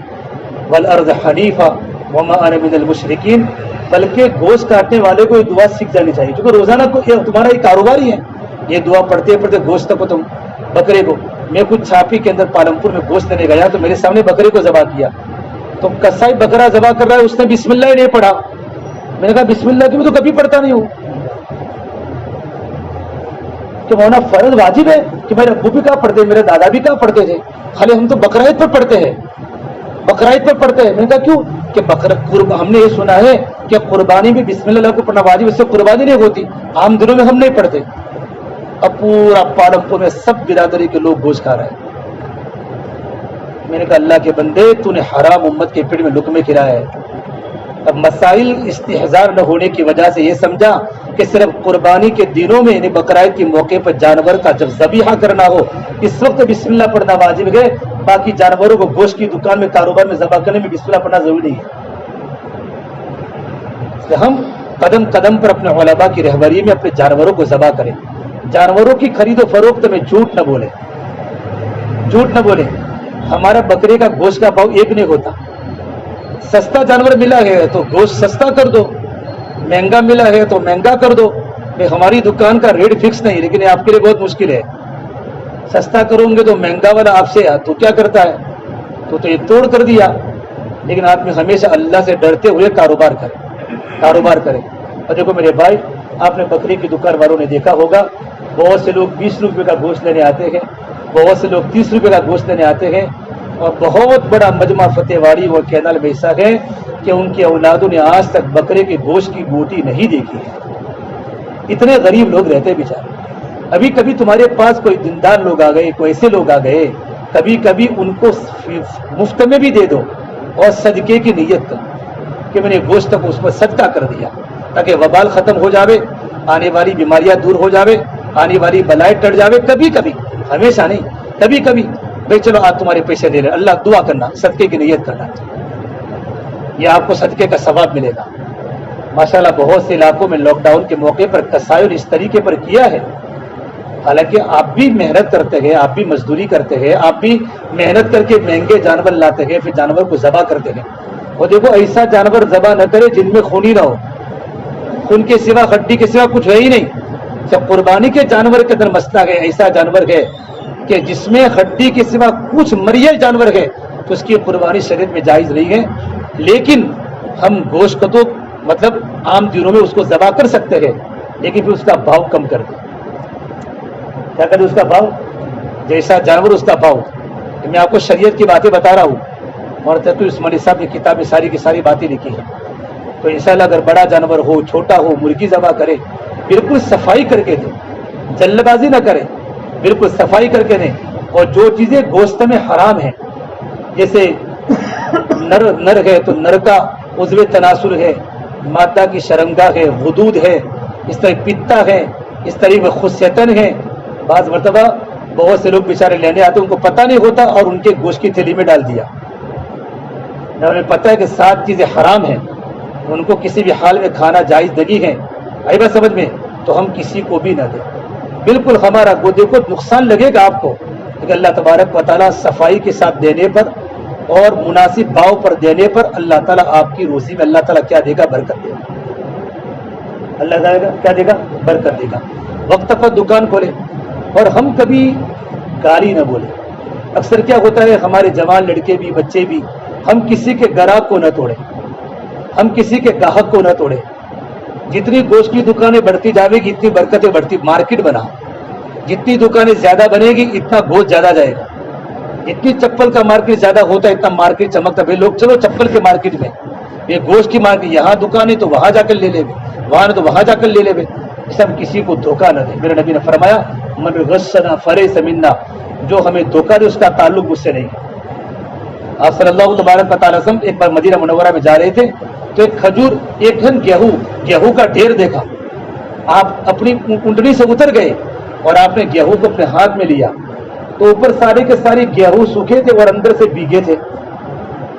والارض حنیفا وما انا من المشرکین، بلکہ گوشت کاٹنے والے کو یہ دعا سیکھ جانی چاہیے، کیونکہ روزانہ کو تمہارا یہ کاروبار ہی ہے، یہ دعا پڑھتے پڑھتے گوشت کو تم بکرے کو، میں کچھ چھاپی کے اندر پالمپور میں گوشت لینے گیا تو میرے سامنے بکرے کو ذبح کیا، تو کسائی بکرا ذبح کر رہا ہے، اس نے بسم اللہ ہی نہیں پڑھا، میں نے کہا بسم اللہ کی میں تو کبھی پڑھتا نہیں ہوں، کہ مولانا فرض واجب ہے کہ میرے ابو بھی کہاں پڑھتے، میرے دادا بھی کہاں پڑھتے تھے، خالی ہم تو بقرعید پر پڑھتے ہیں، بقرعید پر پڑھتے ہیں۔ میں نے کہا کیوں؟ کہ ہم نے یہ سنا ہے کہ قربانی بھی بسم اللہ کو پڑھنا واجب، اس سے قربانی نہیں ہوتی، عام دنوں میں ہم نہیں پڑھتے۔ اب پورا پالمپور میں سب برادری کے لوگ گوشت کھا رہے ہیں۔ میں نے کہا اللہ کے بندے تو نے حرام امت کے پیٹ میں لقمے کھلائے ہے۔ اب مسائل استحضار نہ ہونے کی وجہ سے یہ سمجھا کہ صرف قربانی کے دنوں میں یعنی بقرعید کے موقع پر جانور کا جب ذبیحہ کرنا ہو اس وقت بسم اللہ پڑھنا واجب ہے، باقی جانوروں کو گوشت کی دکان میں کاروبار میں ذبح کرنے میں بسم اللہ پڑھنا ضروری ہے۔ اس لیے ہم قدم قدم پر اپنے علماء کی رہبری میں اپنے جانوروں کو ذبح کریں، جانوروں کی خرید و فروخت میں جھوٹ نہ بولیں، جھوٹ نہ بولیں۔ ہمارا بکرے کا گوشت کا بھاؤ ایک نہیں ہوتا، سستا جانور ملا ہے تو گوشت سستا کر دو، مہنگا ملا ہے تو مہنگا کر دو۔ ہماری دکان کا ریٹ فکس نہیں، لیکن یہ آپ کے لیے بہت مشکل ہے، سستا کروں گے تو مہنگا والا آپ سے تو کیا کرتا ہے، تو یہ توڑ کر دیا۔ لیکن آدمی ہمیشہ اللہ سے ڈرتے ہوئے کاروبار کرے۔ اور دیکھو میرے بھائی، آپ نے بکری کی دکان والوں نے دیکھا ہوگا، بہت سے لوگ 20 روپے کا گوشت لینے آتے ہیں، بہت سے لوگ 30 روپے کا گوشت لینے آتے ہیں، اور بہت بڑا مجمع فتح واڑی وہ کینال میں ایسا ہے کہ ان کے اولادوں نے آج تک بکرے کے گوشت کی بوٹی نہیں دیکھی ہے۔ اتنے غریب لوگ رہتے بیچارے۔ ابھی کبھی تمہارے پاس کوئی دیندار لوگ آ گئے، کوئی ایسے لوگ آ گئے، کبھی کبھی ان کو مفت میں بھی دے دو اور صدقے کی نیت کر کہ میں نے گوشت کو اس پر صدقہ کر دیا، تاکہ وبال ختم ہو جاوے، آنے والی بیماریاں دور ہو جاوے، آنے والی بلائیں ٹٹ جاوے۔ کبھی کبھی، ہمیشہ نہیں، کبھی کبھی بھائی چلو آج تمہارے پیسے دے رہے، اللہ دعا کرنا، صدقے کی نیت کرنا، یہ آپ کو صدقے کا ثواب ملے گا۔ ماشاءاللہ بہت سے علاقوں میں لاک ڈاؤن کے موقع پر کسائیوں نے اس طریقے پر کیا ہے، حالانکہ آپ بھی محنت کرتے ہیں، آپ بھی مزدوری کرتے ہیں، آپ بھی محنت کر کے مہنگے جانور لاتے ہیں، پھر جانور کو ذبح کرتے ہیں۔ اور دیکھو ایسا جانور ذبح نہ کرے جن میں خون ہی نہ ہو، خون کے سوا، ہڈی کے سوا کچھ ہے ہی نہیں۔ جب قربانی کے جانور کے اندر مسئلہ ہے، ایسا جانور ہے کہ جس میں ہڈی کے سوا کچھ مریل جانور ہے تو اس کی قربانی شریعت میں جائز نہیں ہے، لیکن ہم گوشت کو تو مطلب عام دنوں میں اس کو ذبح کر سکتے ہیں، لیکن پھر اس کا بھاؤ کم کر دیں۔ کیا کریں؟ اس کا بھاؤ، جیسا جانور اس کا بھاؤ۔ میں آپ کو شریعت کی باتیں بتا رہا ہوں، اور تقی عثمانی صاحب نے کتاب میں ساری کی ساری باتیں لکھی ہیں۔ تو انشاءاللہ اگر بڑا جانور ہو، چھوٹا ہو، مرغی ذبح کرے، بالکل صفائی کر کے دیں، جلد بازی نہ کرے، بالکل صفائی کر کے دیں۔ اور جو چیزیں گوشت میں حرام ہیں، جیسے نر ہے تو نر کا عضو تناسل ہے، مادہ کی شرمگاہ ہے، حدود ہے، اس طرح پتا ہے، اس طریقے خصیتن ہے۔ بعض مرتبہ بہت سے لوگ بیچارے لینے آتے، ان کو پتہ نہیں ہوتا اور ان کے گوشت کی تھیلی میں ڈال دیا۔ انہیں پتہ ہے کہ 7 چیزیں حرام ہیں، ان کو کسی بھی حال میں کھانا جائز نہیں ہے، آئی بات سمجھ میں؟ تو ہم کسی کو بھی نہ دیں، بالکل ہمارا گودے کو نقصان لگے گا آپ کو، لیکن اللہ تبارک و تعالیٰ صفائی کے ساتھ دینے پر اور مناسب بھاؤ پر دینے پر اللہ تعالیٰ آپ کی روزی میں اللہ تعالیٰ کیا دے گا؟ برکت دے گا۔ اللہ تعالیٰ کیا دے گا؟ برکت دے گا۔ وقت پر دکان کھولے، اور ہم کبھی گالی نہ بولیں۔ اکثر کیا ہوتا ہے ہمارے جوان لڑکے بھی بچے بھی ہم کسی کے گراہک کو نہ توڑیں, ہم کسی کے گاہک کو نہ توڑیں. جتنی گوشت کی دکانیں بڑھتی جاوے گی اتنی برکتیں بڑھتی. مارکیٹ بنا, جتنی دکانیں زیادہ بنے گی اتنا گوشت زیادہ جائے گا. اتنی چپل کا مارکیٹ زیادہ ہوتا ہے اتنا مارکیٹ چمکتا ہے. لوگ چلو چپل کے مارکیٹ میں, یہ گوشت کی مارکیٹ یہاں دکانیں تو وہاں جا کر لے لے, وہاں تو وہاں جا کر لے لے. سب کسی کو دھوکہ نہ دے. میرے نبی نے فرمایا من غشنا فلیس منا, جو ہمیں دھوکہ دے اس کا تعلق مجھ سے نہیں. آپ صلی اللہ تبارک و تعالیٰ وسلم ایک بار مدینہ منورہ میں جا رہے تھے تو ایک کھجور, ایک گھن گیہوں کا ڈھیر دیکھا. آپ اپنی اونٹنی سے اتر گئے اور آپ نے گیہوں کو اپنے ہاتھ میں لیا تو اوپر سارے کے سارے گیہوں سوکھے تھے اور اندر سے بھیگے تھے.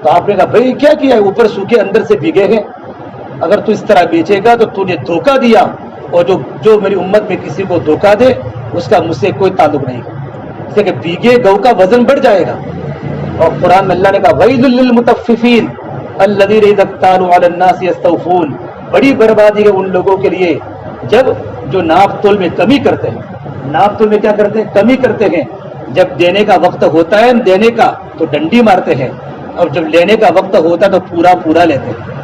تو آپ نے کہا بھائی کیا کیا ہے, اوپر سوکھے اندر سے بھیگے ہیں, اگر تو اس طرح بیچے گا تو تو نے دھوکہ دیا, اور جو میری امت میں کسی کو دھوکہ دے اس کا مجھ سے کوئی تعلق نہیں ہے. اس لیے کہ بھیگے گو کا وزن بڑھ جائے گا. اور قرآن میں اللہ نے کہا وَيْلٌ لِّلْمُطَفِّفِينَ الَّذِينَ إِذَا اكْتَالُوا عَلَى النَّاسِ يَسْتَوْفُونَ. بڑی بربادی ہے ان لوگوں کے لیے جب جو ناپ تول میں کمی کرتے ہیں. ناپ تول میں کیا کرتے ہیں, کمی کرتے ہیں. جب دینے کا وقت ہوتا ہے دینے کا تو ڈنڈی مارتے ہیں, اور جب لینے کا وقت ہوتا ہے تو پورا پورا لیتے ہیں.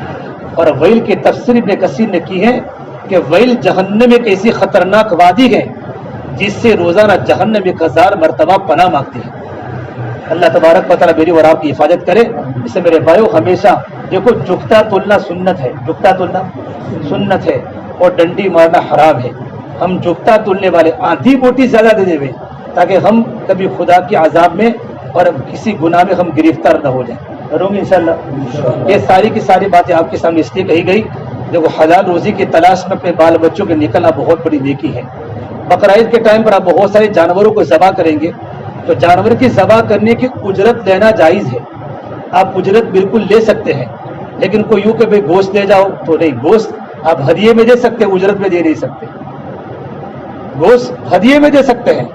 اور ویل کی تفسیر ابن کثیر نے کی ہے کہ ویل جہنم ایک ایسی خطرناک وادی ہے جس سے روزانہ جہنم 1000 مرتبہ پناہ مانگتی ہے. اللہ تبارک و تعالیٰ میری اور آپ کی حفاظت کرے. اس سے میرے بھائیو ہمیشہ دیکھو جھکتا تلنا سنت ہے, جھکتا تلنا سنت ہے, اور ڈنڈی مارنا حرام ہے. ہم جھکتا تلنے والے آدھی بوٹی زیادہ دے دے تاکہ ہم کبھی خدا کے عذاب میں اور کسی گناہ میں ہم گرفتار نہ ہو جائیں. کروں گے انشاءاللہ. یہ ساری کی ساری باتیں آپ کے سامنے اس لیے کہی گئی دیکھو حلال روزی کی تلاش میں اپنے بال بچوں کے نکلنا بہت بڑی نیکی ہے. بقرعید کے ٹائم پر آپ بہت سارے جانوروں کو ذبح کریں گے تو جانور کی ذبح کرنے کی اجرت لینا جائز ہے. آپ اجرت بالکل لے سکتے ہیں, لیکن کوئی یوں کہ بھائی گوشت لے جاؤ تو نہیں. گوشت آپ ہدیے میں دے سکتے ہیں, اجرت میں دے نہیں سکتے. گوشت ہدیے میں دے سکتے ہیں.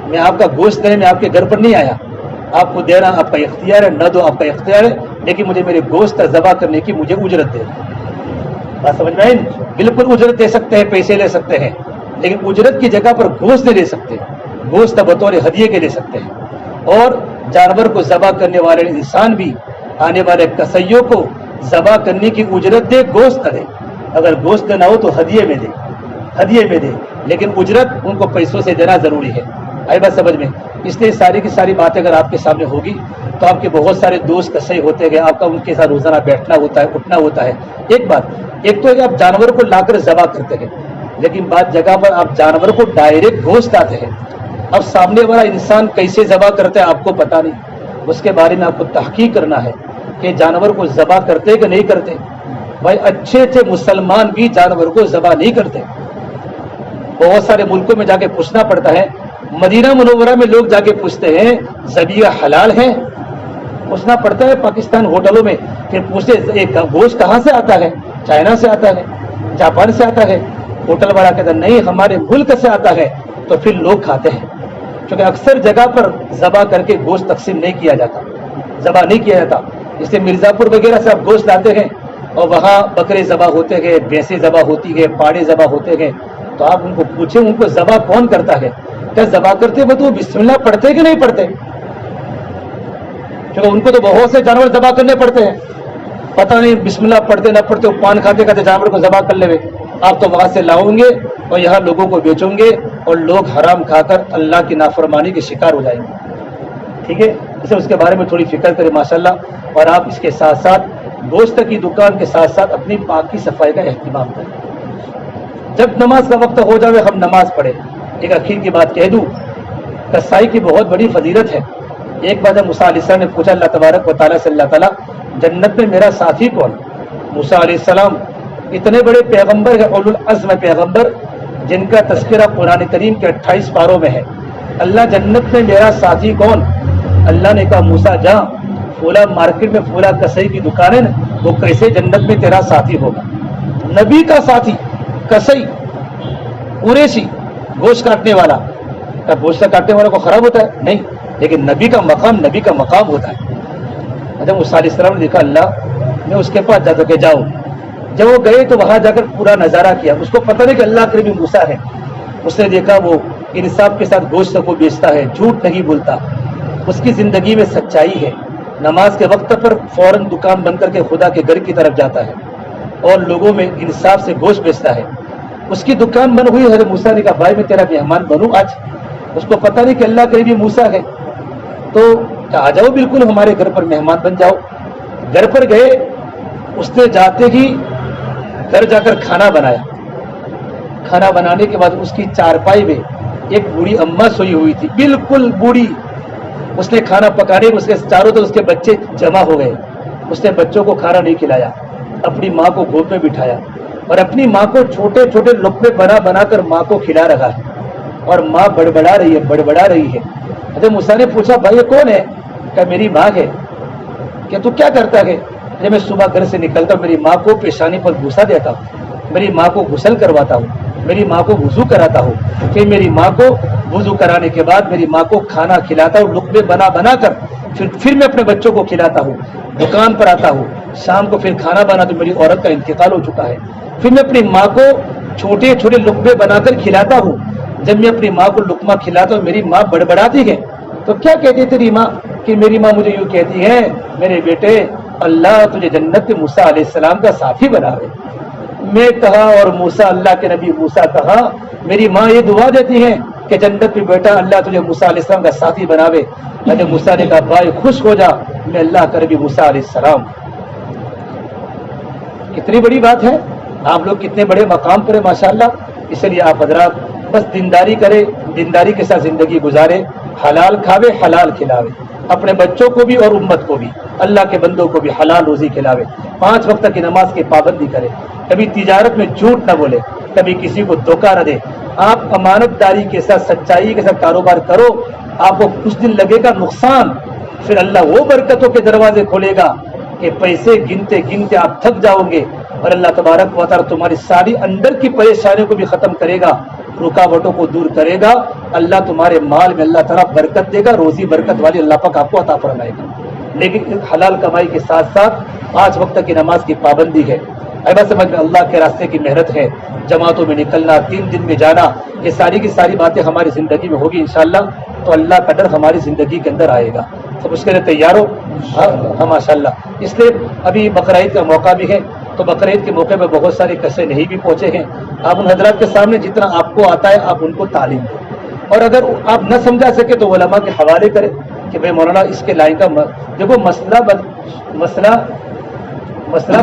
میں آپ کا گوشت دینے میں آپ کے گھر پر نہیں آیا, آپ کو دینا آپ کا اختیار ہے, نہ دو آپ کا اختیار ہے, لیکن مجھے میرے گوشت ذبح کرنے کی مجھے اجرت دے. بات سمجھ میں آئی؟ بالکل اجرت دے سکتے ہیں, پیسے لے سکتے ہیں, لیکن اجرت کی جگہ پر گوشت نہیں لے سکتے. گوشت بطور ہدیے کے لے سکتے ہیں. اور جانور کو ذبح کرنے والے انسان بھی آنے والے کسیوں کو ذبح کرنے کی اجرت دے, گوشت دے. اگر گوشت نہ ہو تو ہدیے میں دے, ہدیے میں دے, لیکن اجرت ان کو پیسوں سے دینا ضروری ہے. آئی بات سمجھ میں؟ اس لیے ساری کی ساری باتیں اگر آپ کے سامنے ہوگی تو آپ کے بہت سارے دوست کسے ہوتے گئے, آپ کا ان کے ساتھ روزانہ بیٹھنا ہوتا ہے, اٹھنا ہوتا ہے. ایک بات, ایک تو ہے کہ آپ جانور کو لا کر ذبح کرتے ہیں, لیکن بعض جگہ پر آپ جانور کو ڈائریکٹ گوشت آتے ہیں. اب سامنے والا انسان کیسے ذبح کرتا ہے آپ کو پتہ نہیں, اس کے بارے میں آپ کو تحقیق کرنا ہے کہ جانور کو ذبح کرتے کہ نہیں کرتے. بھائی اچھے اچھے مسلمان بھی جانور کو ذبح نہیں کرتے. بہت سارے ملکوں میں جا کے پوچھنا پڑتا ہے. مدینہ منورہ میں لوگ جا کے پوچھتے ہیں ذبیحہ حلال ہے, پوچھنا پڑتا ہے پاکستان ہوٹلوں میں. پھر پوچھتے گوشت کہاں سے آتا ہے, چائنا سے آتا ہے, جاپان سے آتا ہے. ہوٹل والا کہتا ہے نہیں ہمارے ملک سے آتا ہے. تو پھر لوگ کھاتے ہیں, کیونکہ اکثر جگہ پر ذبح کر کے گوشت تقسیم نہیں کیا جاتا, ذبح نہیں کیا جاتا. اس لیے مرزا پور وغیرہ سے آپ گوشت لاتے ہیں اور وہاں بکرے ذبح ہوتے گئے, بھینسیں ذبح ہوتی گئے, پاڑے ذبح ہوتے گئے. تو آپ ان کو پوچھیں ان کو ذبح کون کرتا ہے, کیا ذبح کرتے وہ تو بسم اللہ پڑھتے کہ نہیں پڑھتے؟ کیونکہ ان کو تو بہت سے جانور ذبح کرنے پڑتے ہیں, پتہ نہیں بسم اللہ پڑھتے نہ پڑھتے, وہ پان کھاتے کھاتے جانور کو ذبح کر لے. آپ تو وہاں سے لاؤں گے اور یہاں لوگوں کو بیچوں گے اور لوگ حرام کھا کر اللہ کی نافرمانی کے شکار ہو جائیں گے. ٹھیک ہے, اسے اس کے بارے میں تھوڑی فکر کریں ماشاءاللہ. اور آپ اس کے ساتھ ساتھ گوشت کی دکان کے ساتھ ساتھ اپنی پاکی صفائی کا اہتمام کریں. جب نماز کا وقت ہو جائے ہم نماز پڑھیں. ایک اخیر کی بات کہہ دوں, کسائی کی بہت بڑی فضیلت ہے. ایک بار جب موسیٰ علیہ السلام نے پوچھا اللہ تبارک و تعالیٰ سے, اللہ تعالیٰ جنت میں میرا ساتھی کون؟ موسیٰ علیہ السلام اتنے بڑے پیغمبر ہے, اولو العزم پیغمبر, جن کا تذکرہ قرآن کریم کے 28 پاروں میں ہے. اللہ جنت میں میرا ساتھی کون؟ اللہ نے کہا موسیٰ جا فولا مارکیٹ میں فولا کسائی کی دکان ہے نا, وہ کیسے جنت میں تیرا ساتھی ہوگا؟ نبی کا ساتھی کسائی قریشی گوشت کاٹنے والا. گوشت کاٹنے والا کو خراب ہوتا ہے؟ نہیں, لیکن نبی کا مقام ہوتا ہے. جب موسیٰ علیہ السلام نے دیکھا اللہ میں اس کے پاس جا کے جاؤں, جب وہ گئے تو وہاں جا کر پورا نظارہ کیا. اس کو پتہ نہیں کہ اللہ کے نبی موسیٰ ہے. اس نے دیکھا وہ انصاف کے ساتھ گوشت کو بیچتا ہے, جھوٹ نہیں بولتا, اس کی زندگی میں سچائی ہے، نماز کے وقت پر فوراً دکان بند کر کے خدا کے گھر کی طرف جاتا ہے اور لوگوں میں انصاف سے گوشت بیچتا ہے. اس کی دکان بند ہوئی، حضرت موسیٰ نے کہا بھائی میں تیرا مہمان بنوں آج. اس کو پتہ نہیں کہ اللہ کے نبی موسیٰ ہے، تو آ جاؤ بالکل ہمارے گھر پر مہمان بن جاؤ. گھر پر گئے، اس نے جاتے ہی گھر جا کر کھانا بنایا. کھانا بنانے کے بعد اس کی چارپائی میں ایک بوڑھی اماں سوئی ہوئی تھی، بالکل بوڑھی. اس نے کھانا پکانے میں اس کے چاروں طرف اس کے بچے جمع ہو گئے. اس نے بچوں کو کھانا نہیں کھلایا، اپنی ماں کو گود میں بٹھایا اور اپنی ماں کو چھوٹے چھوٹے لقمے بنا بنا کر ماں کو کھلا رہا ہے اور ماں بڑبڑا رہی ہے. حضرت موسیٰ نے پوچھا بھائی یہ کون ہے؟ کہ میری ماں ہے. کہ تو کیا کرتا ہے؟ جب میں صبح گھر سے نکلتا ہوں میری ماں کو پیشانی پر بوسہ دیتا ہوں، میری ماں کو غسل کرواتا ہوں، میری ماں کو وضو کراتا ہوں، پھر میری ماں کو وضو کرانے کے بعد میری ماں کو کھانا کھلاتا ہوں لقمے بنا بنا کر، پھر میں اپنے بچوں کو کھلاتا ہوں. دکان پر آتا ہوں، شام کو پھر کھانا بنا تو میری عورت کا انتقال ہو چکا ہے. پھر میں اپنی ماں کو چھوٹے چھوٹے لقمے بنا کر کھلاتا ہوں. جب میں اپنی ماں کو لقمہ کھلاتا ہوں میری ماں بڑبڑاتی ہے. تو کیا کہتی تیری ماں؟ کہ میری ماں مجھے یوں کہتی ہے میرے بیٹے اللہ تجھے جنت میں موسیٰ علیہ السلام کا ساتھی بناوے. میں کہا اور موسیٰ اللہ کے نبی موسیٰ کہا میری ماں یہ دعا دیتی ہے کہ جنت میں بیٹا اللہ تجھے موسیٰ علیہ السلام کا ساتھی بناوے. حضرت موسیٰ نے کہا بھائی خوش ہو جا، میں اللہ کا نبی موسیٰ علیہ السلام. کتنی بڑی بات ہے، آپ لوگ کتنے بڑے مقام پر ہیں ماشاءاللہ. اس لیے آپ حضرات بس دینداری کرے، دینداری کے ساتھ زندگی گزارے، حلال کھاوے حلال کھلاوے، اپنے بچوں کو بھی اور امت کو بھی، اللہ کے بندوں کو بھی حلال روزی کھلاوے. 5 وقت کی نماز کی پابندی کرے، کبھی تجارت میں جھوٹ نہ بولے، کبھی کسی کو دھوکہ نہ دے. آپ امانت داری کے ساتھ سچائی کے ساتھ کاروبار کرو. آپ کو کچھ دن لگے گا نقصان، پھر اللہ وہ برکتوں کے دروازے کھولے گا کہ پیسے گنتے گنتے آپ تھک جاؤ گے اور اللہ تبارک و تعالیٰ تمہاری ساری اندر کی پریشانیوں کو بھی ختم کرے گا، رکاوٹوں کو دور کرے گا. اللہ تمہارے مال میں اللہ تعالیٰ برکت دے گا، روزی برکت والی اللہ پاک آپ کو عطا فرمائے گا. لیکن حلال کمائی کے ساتھ ساتھ 5 وقت کی نماز کی پابندی ہے. ایسا سمجھ میں اللہ کے راستے کی محنت ہے، جماعتوں میں نکلنا، 3 دن میں جانا، یہ ساری کی ساری باتیں ہماری زندگی میں ہوگی انشاءاللہ تو اللہ کا ڈر ہماری زندگی کے اندر آئے گا. سب اس کے لیے تیار ہو؟ ہاں ماشاءاللہ. اس لیے ابھی بقرعید کا موقع بھی ہے تو بقرعید کے موقع پہ بہت سارے قصے نہیں بھی پہنچے ہیں. آپ ان حضرات کے سامنے جتنا آپ کو آتا ہے آپ ان کو تعلیم دیں، اور اگر آپ نہ سمجھا سکے تو علماء کے حوالے کریں کہ بھائی مولانا اس کے لائن کا دیکھو مسئلہ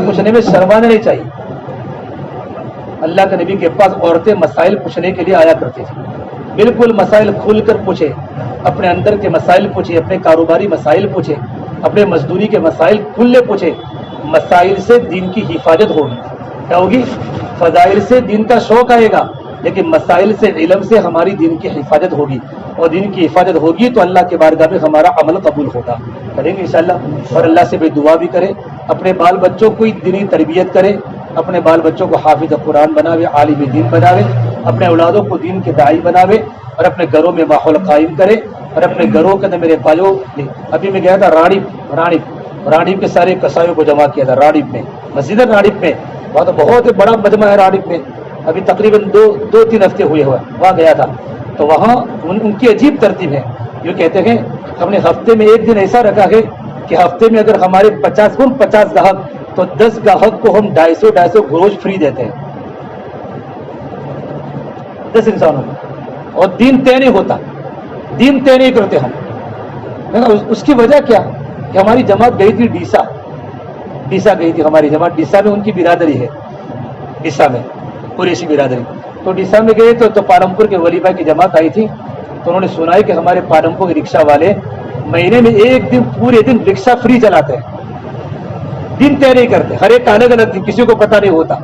پوچھنے میں شرمانا نہیں چاہیے. اللہ کے نبی کے پاس عورتیں مسائل پوچھنے کے لیے آیا کرتی تھیں. بالکل مسائل کھول کر پوچھے، اپنے اندر کے مسائل پوچھے، اپنے کاروباری مسائل پوچھے، اپنے مزدوری کے مسائل کھلے پوچھے. مسائل سے دین کی حفاظت ہوگی. کیا ہوگی؟ فضائل سے دین کا شوق آئے گا، لیکن مسائل سے علم سے ہماری دین کی حفاظت ہوگی، اور دین کی حفاظت ہوگی تو اللہ کے بارگاہ میں ہمارا عمل قبول ہوگا. کریں گے انشاءاللہ. اور اللہ سے بھی دعا بھی کریں، اپنے بال بچوں کو دینی تربیت کریں، اپنے بال بچوں کو حافظ قرآن بناوے، عالم دین بناوے، اپنے اولادوں کو دین کے داعی بناوے، اور اپنے گھروں میں ماحول قائم کرے. اور اپنے گھروں کے اندر میرے بھائیوں، ابھی میں گیا تھا راڑیب کے سارے قصائیوں کو جمع کیا تھا راڑیب میں، مسجد راڑیب میں، بہت بڑا مجمع ہے راڑیب میں. ابھی تقریباً 2-3 ہفتے ہوئے وہاں گیا تھا. تو وہاں ان کی عجیب ترتیب ہے. یہ کہتے ہیں ہم نے ہفتے میں ایک دن ایسا رکھا ہے کہ ہفتے میں اگر ہمارے 50 گاہک تو 10 گاہک کو ہم 250 گوشت فری دیتے ہیں 10 انسانوں کو. اور دین طے نہیں ہوتا، دین طے نہیں کرتے ہم. اس کی وجہ کیا کہ ہماری جماعت گئی تھی ڈیسا گئی تھی ہماری جماعت. ڈیسا میں ان کی برادری ہے، ڈیسا میں قریشی برادری. تو ڈیسا میں گئے تو پارمپور کے ولی بھائی کی جماعت آئی تھی. تو انہوں نے سنا ہے کہ ہمارے پارمپور کے رکشہ والے مہینے میں ایک دن پورے دن رکشہ فری چلاتے ہیں، دن طے نہیں کرتے، ہر ایک الگ الگ دن، کسی کو پتہ نہیں ہوتا.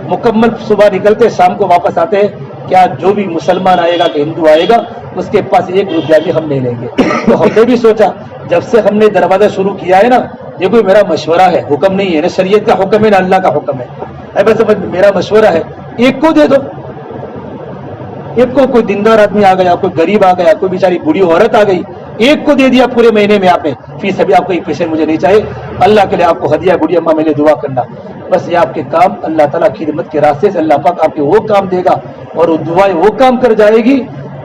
مکمل صبح نکلتے شام کو واپس آتے ہیں. کیا جو بھی مسلمان آئے گا کہ ہندو آئے گا اس کے پاس 1 روپیہ بھی ہم نہیں لیں گے. تو ہم نے بھی سوچا جب سے ہم نے دروازہ شروع کیا ہے نا، یہ کوئی میرا مشورہ ہے، حکم نہیں ہے، نہ شریعت کا حکم ہے نہ اللہ کا حکم ہے. بس میرا مشورہ ہے، ایک کو دے دو. ایک کو، کوئی دیندار آدمی آ گیا، کوئی غریب آ گیا، کوئی بیچاری بوڑھی عورت آ گئی، ایک کو دے دیا پورے مہینے میں آپ نے. فیس ابھی آپ کو 1 پیسے مجھے نہیں چاہیے، اللہ کے لیے آپ کو ہدیہ. بوڑھی اماں میرے دعا کرنا، بس یہ آپ کے کام اللہ تعالیٰ کی خدمت کے راستے سے اللہ پاک آپ کے وہ کام دے گا، اور وہ دعائیں وہ کام کر جائے گی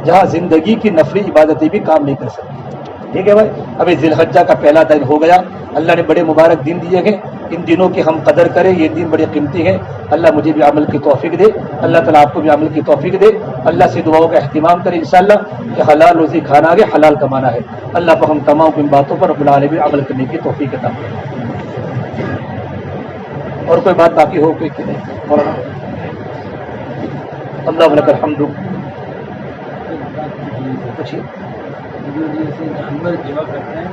جہاں زندگی کی نفلی عبادتیں بھی کام نہیں کر سکتی. ٹھیک ہے بھائی. ابھی ذی الحجہ کا پہلا دن ہو گیا. اللہ نے بڑے مبارک دن دیے ہیں. ان دنوں کی ہم قدر کریں. یہ دن بڑے قیمتی ہیں. اللہ مجھے بھی عمل کی توفیق دے. اللہ تعالیٰ آپ کو بھی عمل کی توفیق دے. اللہ سے دعاؤں کا اہتمام کریں انشاءاللہ کہ حلال روزی کھانا ہے, حلال کمانا ہے. اللہ پر ہم تمام ان باتوں پر رب العالمین عمل کرنے کی توفیق عطا فرمائے. اور کوئی بات باقی ہو کوئی کہ نہیں؟ مولانا اللہ ولک الحمد. پوچھیے. جیسے جانور جمع کرتے ہیں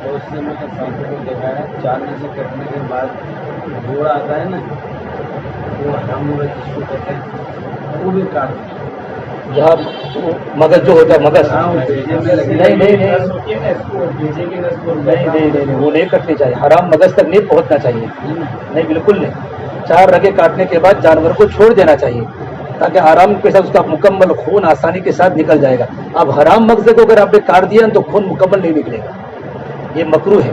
بہت سے میں نے سانپوں کو دیکھا ہے, چالنے سے کٹنے کے بعد گھوڑا آتا ہے نا, وہ حرام جس کو کہتے ہیں, وہ بھی کاٹتے ہیں. جہاں مغز جو ہوتا ہے مغز, نہیں وہ نہیں کٹنی چاہیے. حرام مغز تک نہیں پہنچنا چاہیے. نہیں بالکل نہیں. 4 رگیں کاٹنے کے بعد جانور کو چھوڑ دینا چاہیے تاکہ آرام کے ساتھ اس کا مکمل خون آسانی کے ساتھ نکل جائے گا. اب حرام مغز کو اگر آپ نے کاٹ دیا تو خون مکمل نہیں نکلے گا. یہ مکروہ ہے.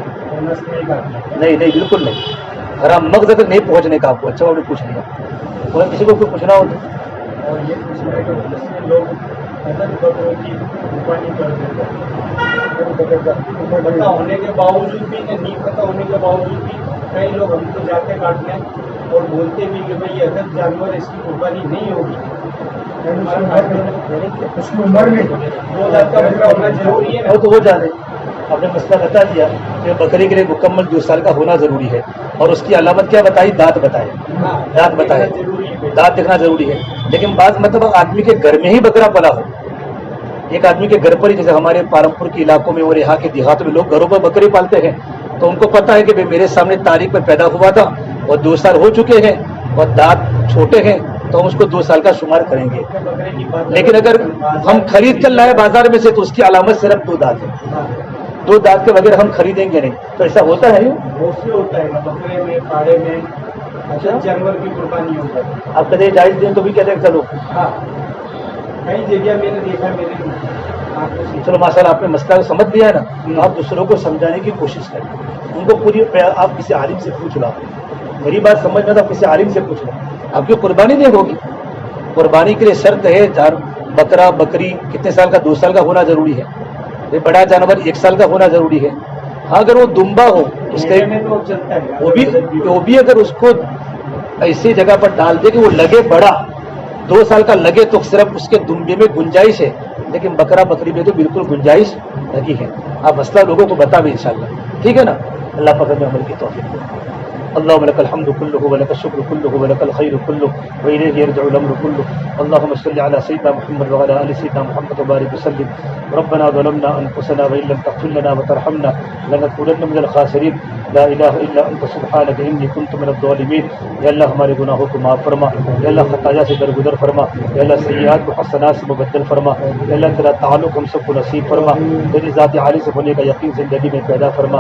نہیں بالکل نہیں. حرام مغز تک نہیں پہنچنے کا آپ کو. اچھا آپ نے پوچھ لیا. اور کسی کو کوئی پوچھنا ہو تو اور یہ پوچھنا ہے کہ لوگ بکروں کی قربانی کر دیتے ہیں, پتہ ہونے کے باوجود بھی, نہیں پتہ ہونے کے باوجود بھی کئی لوگ ہم کو جاتے کاٹنے اور بولتے بھی کہ بھائی اگر جانور اس کی قربانی نہیں ہوگی اس کی عمر میں 2000 کا بکرا ہونا ضروری ہے. وہ تو ہو جاتے. آپ نے مسئلہ بتا دیا کہ بکری کے لیے مکمل 2 سال کا ہونا ضروری ہے. اور اس کی علامت کیا بتائی؟ دانت بتائے. دانت بتائے, دانت دیکھنا ضروری ہے. لیکن بعض مطلب آدمی کے گھر میں ہی بکرا پلا ہو. ایک آدمی کے گھر پر ہی, جیسے ہمارے پارمپور کے علاقوں میں اور یہاں کے دیہاتوں میں لوگ گھروں پر بکری پالتے ہیں, تو ان کو پتا ہے کہ میرے سامنے تاریخ میں پیدا ہوا تھا اور 2 سال ہو چکے ہیں اور دانت چھوٹے ہیں, تو ہم اس کو 2 سال کا شمار کریں گے. لیکن اگر ہم خرید کر لائے بازار میں سے تو اس کی علامت صرف 2 دانت ہے. 2 دانت کے بغیر ہم خریدیں گے نہیں. تو ایسا ہوتا ہے ہوتا ہے بکرے میں, پاڑے میں جانور کی قربانی ہوتا ہے. آپ کہتے ہیں جائز دیں تو بھی کہتے ہیں چلو. ہاں کئی جگہ میں نے دیکھا میرے. چلو ماشاء اللہ آپ نے مسئلہ کو سمجھ لیا ہے نا. آپ دوسروں کو سمجھانے کی کوشش کریں. ان کو پوری آپ کسی عالم سے پوچھ لو. میری بات سمجھنا تو آپ کسی عالم سے پوچھ لو. آپ کی قربانی نہیں ہوگی. قربانی کے لیے شرط ہے بکرا بکری کتنے سال کا؟ 2 سال کا ہونا ضروری ہے. بڑا جانور 1 سال کا ہونا ضروری ہے. ہاں اگر وہ دمبا ہو اس کے وہ بھی اگر اس کو ایسی جگہ پر ڈال دے کہ وہ لگے بڑا 2 سال کا لگے تو صرف اس کے دمبے میں گنجائش ہے. لیکن بکرا بکری میں تو بالکل گنجائش لگی ہے. آپ مسئلہ لوگوں کو بتا بھی انشاءاللہ. ٹھیک ہے نا. اللہ پاک ہمیں عمل کی توفیق دے. اللهم لك الحمد كله ولك الشكر كله ولك الخير كله وإليه يرجع الأمر كله. اللهم صل على سيدنا محمد وعلى آل سيدنا محمد وبارك وسلم. ربنا ظلمنا أنفسنا وإن لم تغفر لنا وترحمنا لنكونن من الخاسرين. لا الہ الا انت سبحانک انی کنت من الظالمین. یا اللہ ہمارے گناہوں کو معاف فرما. یا اللہ خطایا سے درگزر فرما. یا اللہ سیئات کو حسنات سے مبدل فرما. یا اللہ تیرا تعلق ہم سب کو نصیب فرما. تیری ذات عالی سے ہونے کا یقین زندگی میں پیدا فرما.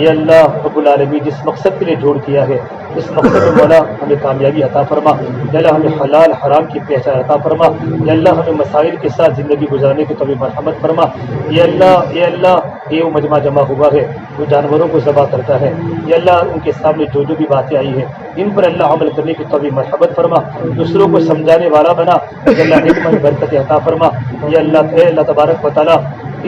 یا اللہ رب العالمین جس مقصد کے لیے جوڑ کیا ہے اس مقصد میں مولا ہمیں کامیابی عطا فرما. یا اللہ ہمیں حلال حرام کی پہچان عطا فرما. یا اللہ ہمیں مسائل کے ساتھ زندگی گزارنے کی توفیق مرحمت فرما. یا اللہ یہ وہ مجمع جمع ہوا ہے وہ جانوروں کو ذبح کرتا ہے. یا اللہ ان کے سامنے جو بھی باتیں آئی ہیں ان پر اللہ عمل کرنے کی توفیق مرحمت فرما. دوسروں کو سمجھانے والا بنا. یا اللہ حکمت برکت عطا فرما. یا اللہ تبارک و تعالیٰ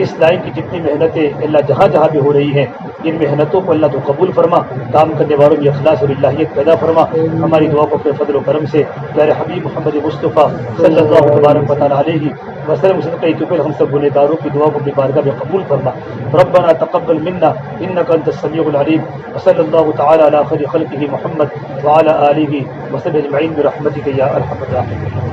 اس لائن کی جتنی محنتیں اللہ جہاں جہاں بھی ہو رہی ہیں ان محنتوں کو اللہ تو قبول فرما. کام کرنے والوں میں اخلاص اور اللہیت پیدا فرما. ہماری دعا کو اپنے فضل و کرم سے پیارے حبیب محمد مصطفیٰ صلی اللہ تبارک و تعالیٰ علیہ وسلم ہم سب گنہ گاروں کی دعا کو اپنی بارگاہ میں قبول فرما. ربنا تقبل منا انك انت السميع العليم. وصلى الله تعالى على خير خلقه محمد وعلى آله وصحبه اجمعين برحمتك يا ارحم الراحمين.